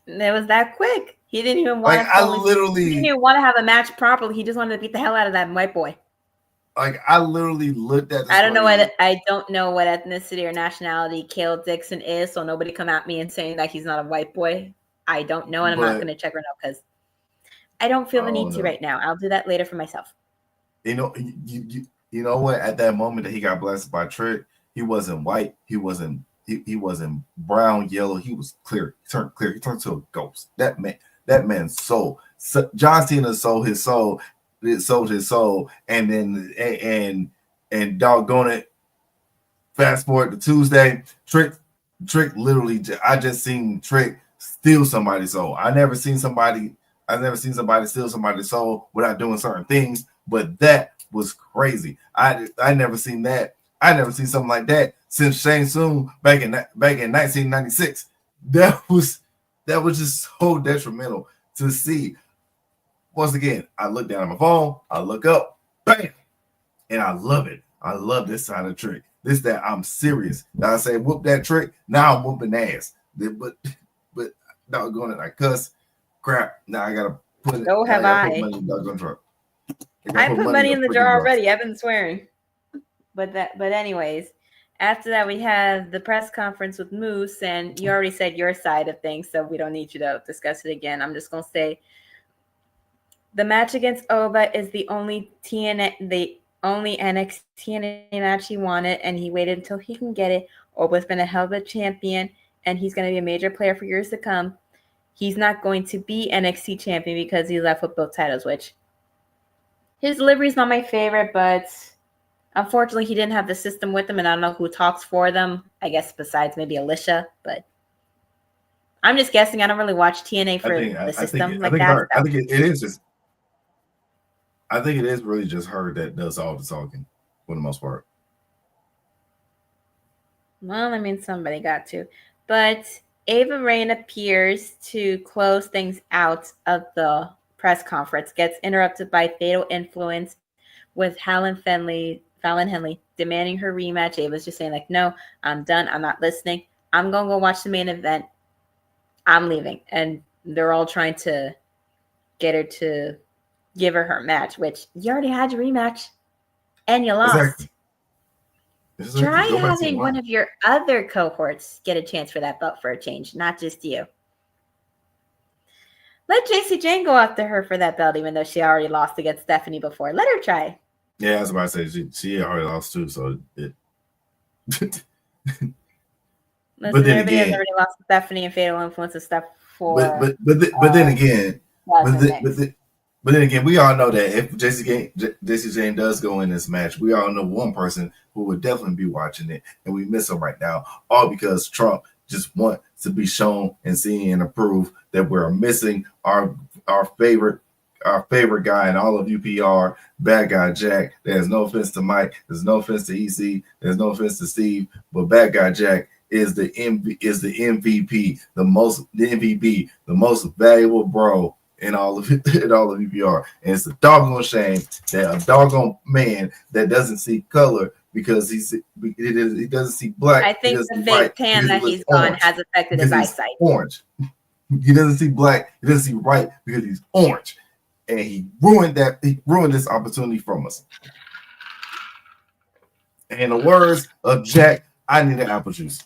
It was that quick. He didn't even want he didn't even want to have a match properly. He just wanted to beat the hell out of that white boy. Like, I literally looked at this. I don't know what ethnicity or nationality Kale Dixon is, so nobody come at me and saying that he's not a white boy. I don't know, and I'm not going to check right now because I don't feel the need to right now. I'll do that later for myself. You know what? At that moment that he got blasted by Trick, he wasn't white. He wasn't brown, yellow. He was clear. He turned clear. He turned to a ghost. That man's soul. So John Cena sold his soul. It sold his soul, and then and doggone it. Fast forward to Tuesday, Trick literally. I just seen Trick steal somebody's soul. I never seen somebody steal somebody's soul without doing certain things. But that was crazy. I never seen that. I never seen something like that since Shane Soon back in 1996. That was just so detrimental to see. Once again, I look down at my phone, I look up, bam, and I love it. I love this side of Trick. That I'm serious. Now I say whoop that Trick. Now I'm whooping ass. But doggone it, I cuss, crap. Now I gotta put it. So have I. Put money in the truck. I put money in the jar already. I've been swearing. But anyways, after that we have the press conference with Moose, and you already said your side of things, so we don't need you to discuss it again. I'm just gonna say the match against Oba is the only only NXT TNA match he wanted, and he waited until he can get it. Oba's been a hell of a champion, and he's going to be a major player for years to come. He's not going to be NXT champion because he left with both titles, which his delivery is not my favorite, but unfortunately he didn't have the system with him, and I don't know who talks for them. I guess besides maybe Alicia, but I'm just guessing. I don't really watch TNA for the system like that. I think it is just. I think it is really just her that does all the talking for the most part. Well, I mean, somebody got to. But Ava Rain appears to close things out of the press conference, gets interrupted by Fatal Influence with Fallon Henley demanding her rematch. Ava's just saying, like, no, I'm done. I'm not listening. I'm going to go watch the main event. I'm leaving. And they're all trying to get her to give her match, which you already had your rematch and you lost. Exactly. Try having one of your other cohorts get a chance for that belt for a change, not just you. Let JC Jane go after her for that belt, even though she already lost against Stephanie before. Let her try. Yeah, I was about to say she already lost too, so it. Listen, everybody has already lost Stephanie and Fatal Influence and stuff for. But then again, but then again, we all know that if JC Jane does go in this match, we all know one person who would definitely be watching it, and we miss him right now, all because Trump just wants to be shown and seen and approved that we're missing our favorite guy in all of UPR, BadGuy Jack. There's no offense to Mike, there's no offense to EC, there's no offense to Steve, but BadGuy Jack is the MVP, the most valuable bro in all of UPR. And it's a doggone shame that a doggone man that doesn't see color because he doesn't see black. I think the fake tan that he's on has affected his eyesight. Orange. He doesn't see black. He doesn't see white because he's orange. And he ruined this opportunity from us. In the words of Jack, I need an apple juice.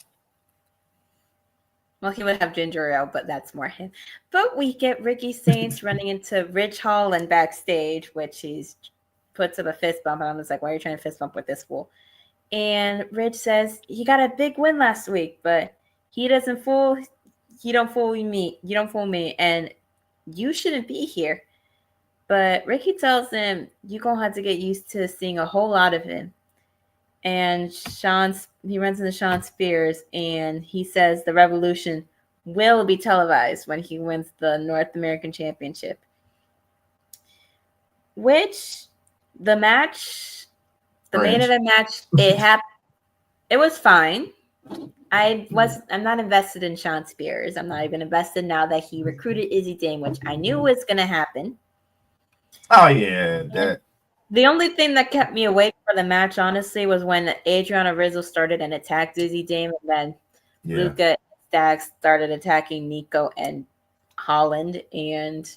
Well, he would have ginger ale, but that's more him. But we get Ricky Saints running into Rich Holland backstage, which he puts up a fist bump. And I'm just like, why are you trying to fist bump with this fool? And Rich says he got a big win last week, but he don't fool me. You don't fool me. And you shouldn't be here. But Ricky tells him, you're going to have to get used to seeing a whole lot of him. And he runs into Sean Spears, and he says the Revolution will be televised when he wins the North American Championship. Which the main event match, it was fine. I'm not invested in Sean Spears. I'm not even invested now that he recruited Izzy Dane, which I knew was going to happen. Oh yeah, that. The only thing that kept me awake for the match, honestly, was when Adriana Rizzo started and attacked Izzy Dame, and then Luca and Staggs started attacking Nico and Holland. And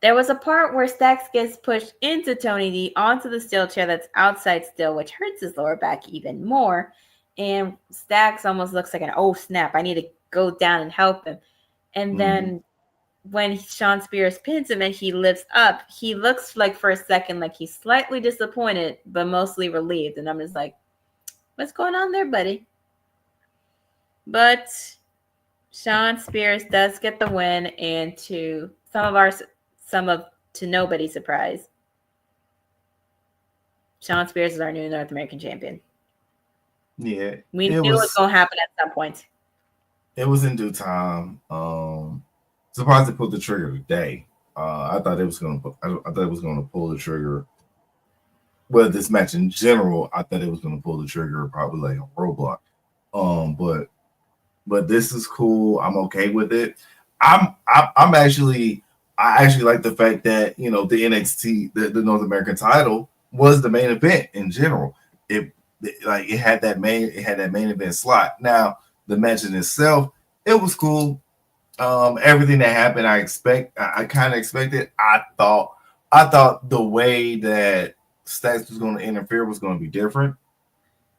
there was a part where Staggs gets pushed into Tony D onto the steel chair that's outside still, which hurts his lower back even more. And Staggs almost looks like oh snap, I need to go down and help him. And then when Sean Spears pins him and he lifts up, he looks like for a second like he's slightly disappointed, but mostly relieved. And I'm just like, what's going on there, buddy? But Sean Spears does get the win, and to to nobody's surprise, Sean Spears is our new North American champion. Yeah. We knew it was going to happen at some point. It was in due time. Surprised they pulled the trigger today. I thought it was going to pull the trigger. Well, this match in general, I thought it was going to pull the trigger probably like a Roadblock. But this is cool. I'm okay with it. I actually like the fact that the NXT, the North American title was the main event in general. It had that main event slot. Now the match in itself, it was cool. Everything that happened, I kind of expected. I thought the way that Stacks was going to interfere was going to be different.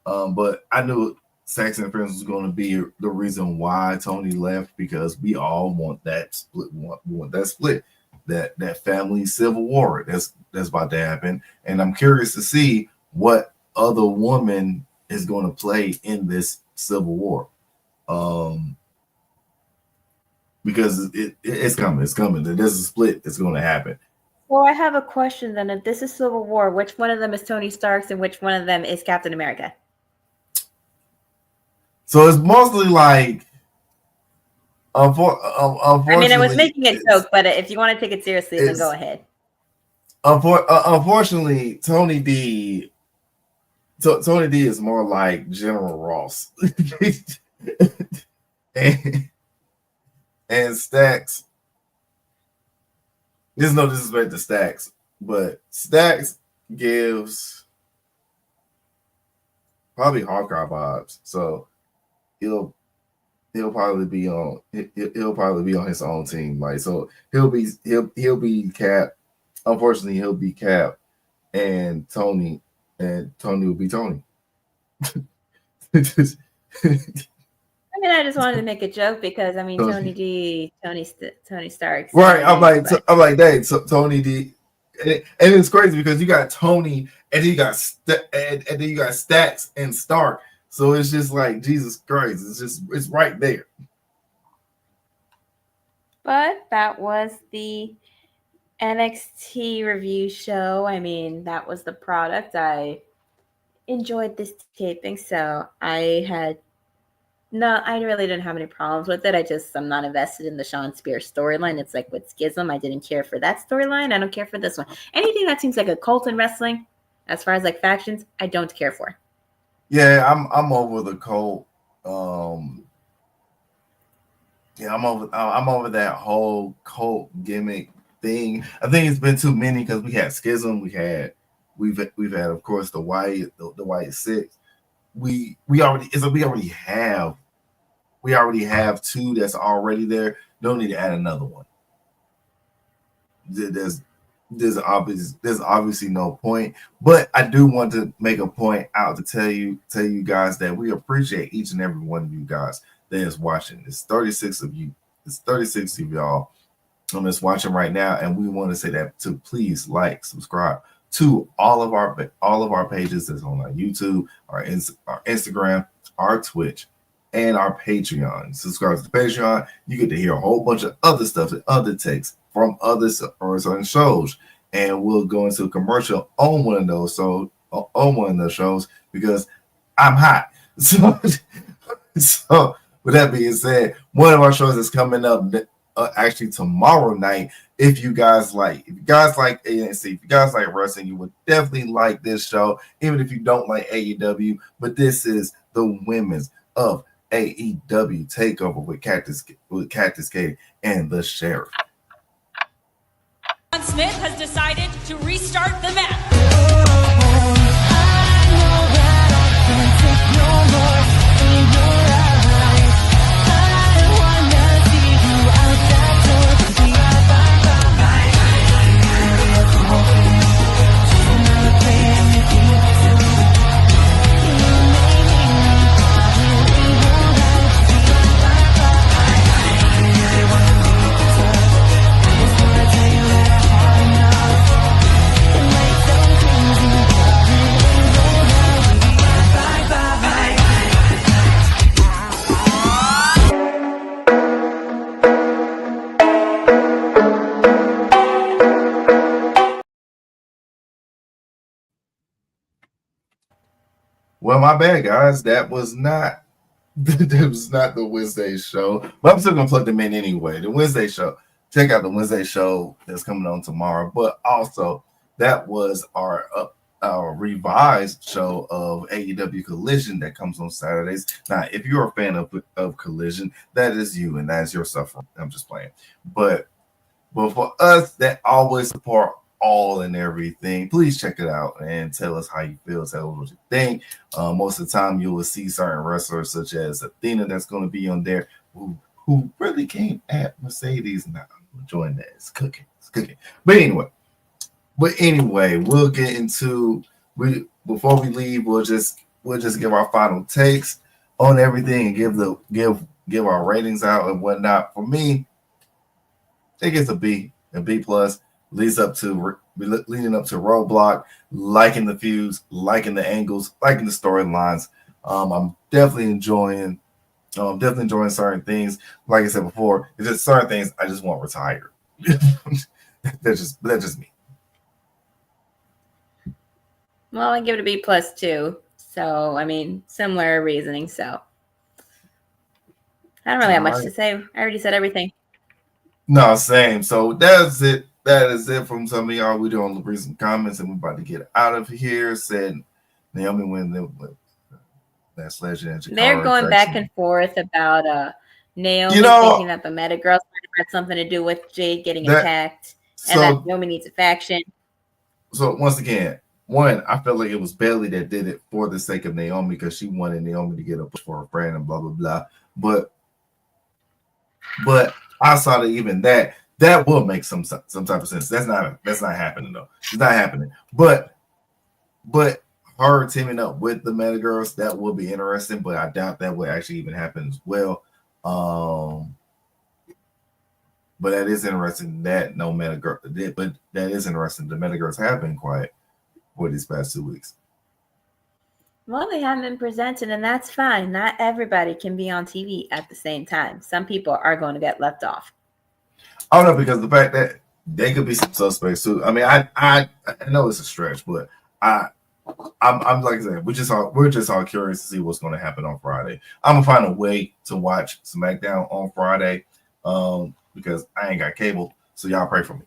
But I knew Stacks interference was going to be the reason why Tony left, because we all want that split. We want that split. that family civil war that's about to happen, and I'm curious to see what other woman is going to play in this civil war, because it's coming. There's a split. It's going to happen. Well, I have a question then. If this is Civil War, which one of them is Tony Stark's and which one of them is Captain America? So it's mostly like, I mean, I was making a joke, but if you want to take it seriously, then go ahead. Unfortunately, Tony D is more like General Ross, and Stacks. There's no disrespect to Stacks, but Stacks gives probably Hawkeye vibes. So he'll probably be on his own team. Like, so he'll be Cap. Unfortunately, he'll be Cap, and Tony will be Tony. I mean, I just wanted to make a joke because I mean, Tony Stark. Right. I'm like, dang, Tony D. And it's crazy because you got Tony and then you got Stacks and Stark. So it's just like, Jesus Christ. It's right there. But that was the NXT review show. I mean, that was the product. I enjoyed this taping, so I really didn't have any problems with it. I'm not invested in the Sean Spears storyline. It's like with Schism, I didn't care for that storyline. I don't care for this one. Anything that seems like a cult in wrestling, as far as like factions, I don't care for. Yeah, I'm over the cult. Yeah, I'm over that whole cult gimmick thing. I think it's been too many because we had Schism, we've had of course the White Six. We already have two that's already there. Don't need to add another one. There's obviously no point, but I do want to make a point out to tell you guys that we appreciate each and every one of you guys that is watching. It's 36 of you. It's 36 of y'all that's watching right now, and we want to say that to please like, subscribe to all of our pages that's on our YouTube, our Instagram, our Twitch, and our Patreon. Subscribe to the Patreon. You get to hear a whole bunch of other stuff and other takes from others or certain shows, and we'll go into a commercial on one of those shows because I'm hot. So with that being said, one of our shows is coming up actually tomorrow night. If you guys like ANC, if you guys like wrestling, you would definitely like this show, even if you don't like AEW. But this is the Women's of AEW Takeover with Cactus Katie and the Sheriff. Smith has decided to restart the match. Well, my bad, guys. That was not the Wednesday show, but I'm still gonna plug them in anyway. The Wednesday show. Check out the Wednesday show that's coming on tomorrow. But also, that was our revised show of AEW Collision that comes on Saturdays. Now, if you're a fan of Collision, that is you and that is your suffering. I'm just playing. But for us that always support all and everything, please check it out and tell us how you feel, tell us what you think. Most of the time you will see certain wrestlers such as Athena that's going to be on there who really came at Mercedes. Now join that. It's cooking. But anyway, we'll get into before we leave, we'll just give our final takes on everything and give our ratings out and whatnot. For me, it gets a B. A B plus. Leading up to Roadblock, liking the feuds, liking the angles, liking the storylines. I'm definitely enjoying certain things. Like I said before, it's just certain things I just want retired. that's just me. Well, I give it a B plus too. So I mean, similar reasoning. So I don't really have much to say. I already said everything. No, same. So that's it. That is it from some of y'all. We doing read some comments and we're about to get out of here. Said Naomi when that's legend. They're going back and forth about Naomi thinking that the Meta Girls had something to do with Jade getting attacked, and that Naomi needs a faction. So once again, I felt like it was Bayley that did it for the sake of Naomi because she wanted Naomi to get a push for her friend and blah blah blah. But outside of even that will make some type of sense. That's not happening though. It's not happening. But her teaming up with the Meta Girls, that will be interesting, but I doubt that will actually even happen as well. But that is interesting that no Meta Girl did, but that is interesting. The Meta Girls have been quiet for these past 2 weeks. Well, they haven't been presented, and that's fine. Not everybody can be on TV at the same time. Some people are going to get left off. I don't know, because the fact that they could be some suspects too. I mean, I know it's a stretch, but I'm like I said, we're just all curious to see what's going to happen on Friday. I'm gonna find a way to watch SmackDown on Friday, because I ain't got cable, so y'all pray for me.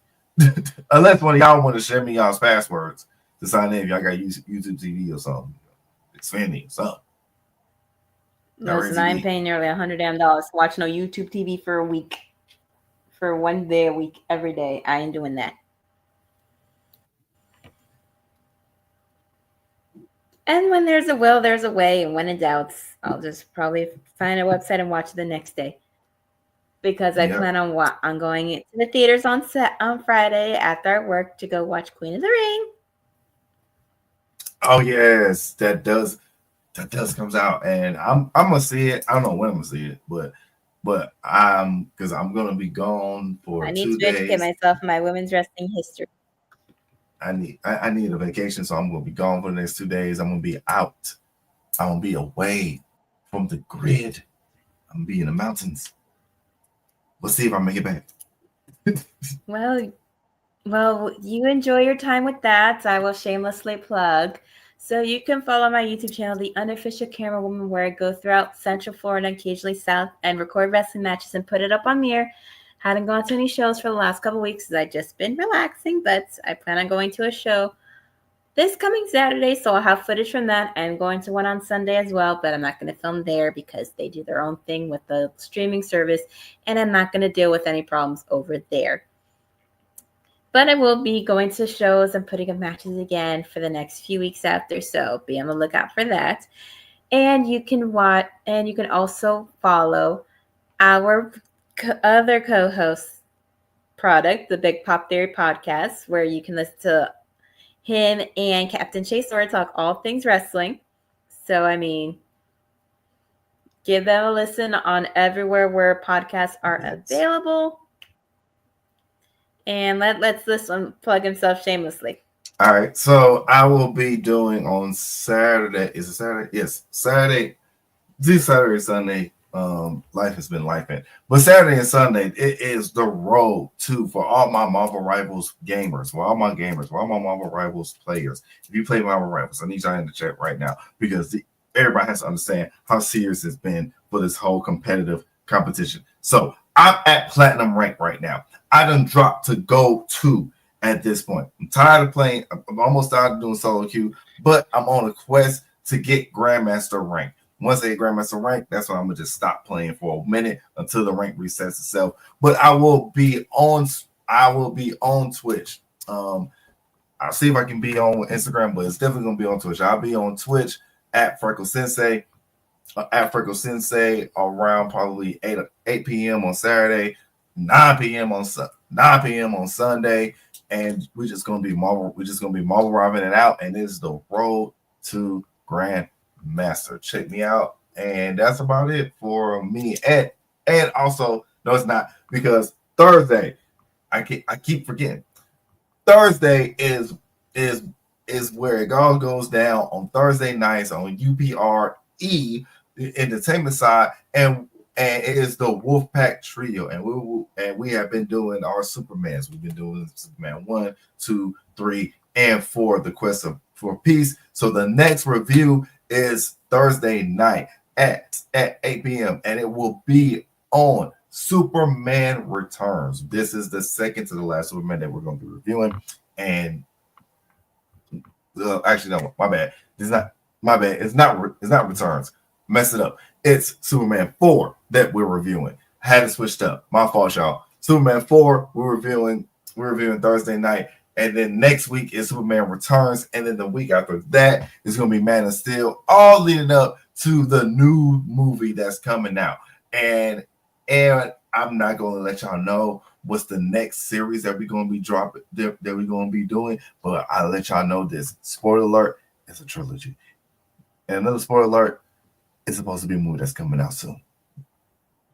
Unless one of y'all want to share me y'all's passwords to sign in, if y'all got YouTube TV or something, Xfinity or something. Listen, I'm paying nearly $100 to watch no YouTube TV for a week, for 1 day a week, every day. I ain't doing that. And when there's a will, there's a way. And when in doubt, I'll just probably find a website and watch it the next day. Because I plan on going into the theaters on Friday after work to go watch Queen of the Ring. Oh yes, that does comes out, and I'm gonna see it. I don't know when I'm gonna see it, but because I'm gonna be gone for 2 days. I need to educate myself in my women's wrestling history. I need a vacation, so I'm gonna be gone for the next 2 days. I'm gonna be out. I'm gonna be away from the grid. I'm gonna be in the mountains. We'll see if I make it back. Well, you enjoy your time with that. I will shamelessly plug. So you can follow my YouTube channel, The Unofficial Camera Woman, where I go throughout Central Florida and occasionally South and record wrestling matches and put it up on Mirror. Hadn't gone to any shows for the last couple of weeks because I've just been relaxing, but I plan on going to a show this coming Saturday, so I'll have footage from that. I'm going to one on Sunday as well, but I'm not going to film there because they do their own thing with the streaming service, and I'm not going to deal with any problems over there. But I will be going to shows and putting up matches again for the next few weeks after, so be on the lookout for that. And you can watch, and you can also follow our other co-host product, the Big Pop Theory podcast, where you can listen to him and Captain Chase Sora talk all things wrestling. So, I mean, give them a listen on everywhere where podcasts are available. And let's this one plug himself shamelessly. All right. So I will be doing on Saturday. Is it Saturday? Yes, Saturday. This Saturday, Sunday. Life has been lifing. But Saturday and Sunday, it is the road to for all my Marvel Rivals gamers, for all my Marvel Rivals players. If you play Marvel Rivals, I need y'all in the chat right now because everybody has to understand how serious it's been for this whole competitive competition. So I'm at platinum rank right now. I done dropped to gold 2 at this point. I'm tired of playing. I'm almost tired of doing solo queue, but I'm on a quest to get Grandmaster rank. Once I get Grandmaster rank, that's when I'm gonna just stop playing for a minute until the rank resets itself. But I will be on Twitch. I'll see if I can be on Instagram, but it's definitely gonna be on Twitch. I'll be on Twitch at Frecklesensei, around probably 8 p.m. on Saturday, 9 p.m. on Sunday, and we're just gonna be Marvel riving it out, and it's the road to Grandmaster. Check me out, and that's about it for me. And also, no, it's not, because Thursday I keep forgetting. Thursday is where it all goes down on Thursday nights on UPRE, the entertainment side, and it is the Wolfpack Trio, and we have been doing our Supermans. We've been doing Superman 1, 2, 3, and 4, the quest for peace. So the next review is Thursday night at 8 p.m. and it will be on Superman Returns. This is the second to the last Superman that we're going to be reviewing, and actually no, my bad. It's not my bad. It's not Returns. Mess it up. It's Superman 4 that we're reviewing. Had it switched up. My fault, y'all. Superman 4 we're reviewing Thursday night, and then next week is Superman Returns, and then the week after that is going to be Man of Steel, all leading up to the new movie that's coming out. And I'm not going to let y'all know what's the next series that we're going to be dropping, that we're going to be doing, but I'll let y'all know this. Spoiler alert, it's a trilogy. And another spoiler alert, it's supposed to be a movie that's coming out soon.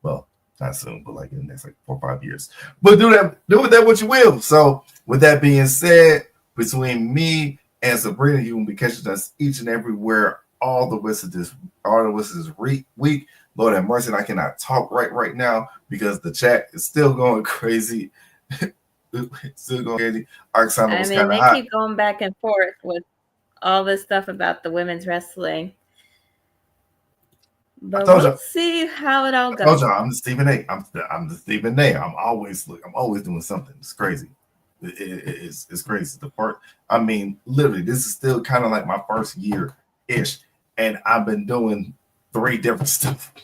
Well, not soon, but like in the next 4 or 5 years. But do with that what you will. So with that being said, between me and Sabrina, you will be catching us each and everywhere all the rest of this week. Lord have mercy, and I cannot talk right now because the chat is still going crazy. Still going crazy. Oksana was kind of hot. Keep going back and forth with all this stuff about the women's wrestling. But we'll see how it all goes. I told y'all, I'm the Stephen A. I'm the Stephen A. I'm always doing something. It's crazy. It's crazy. Literally, this is still kind of like my first year-ish, and I've been doing 3 different stuff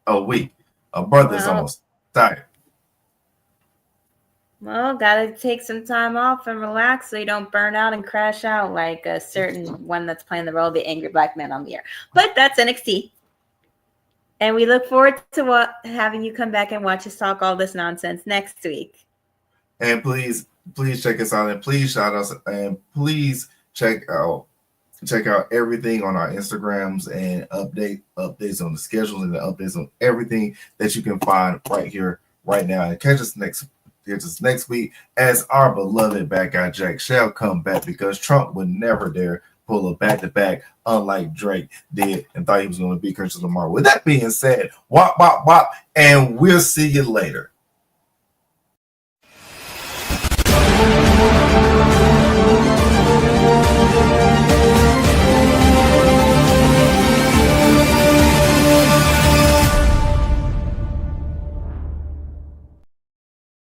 a week. A brother's almost tired. Well, gotta take some time off and relax so you don't burn out and crash out like a certain one that's playing the role of the angry black man on the air. But that's NXT. And we look forward to having you come back and watch us talk all this nonsense next week. And please check us out, and please shout us, and please check out everything on our Instagrams and updates on the schedules and the updates on everything that you can find right here, right now. And catch us next week as our beloved bad guy Jack shall come back, because Trump would never dare pull a back-to-back unlike Drake did and thought he was going to beat Kendrick Lamar. With that being said, wop, wop, wop, and we'll see you later.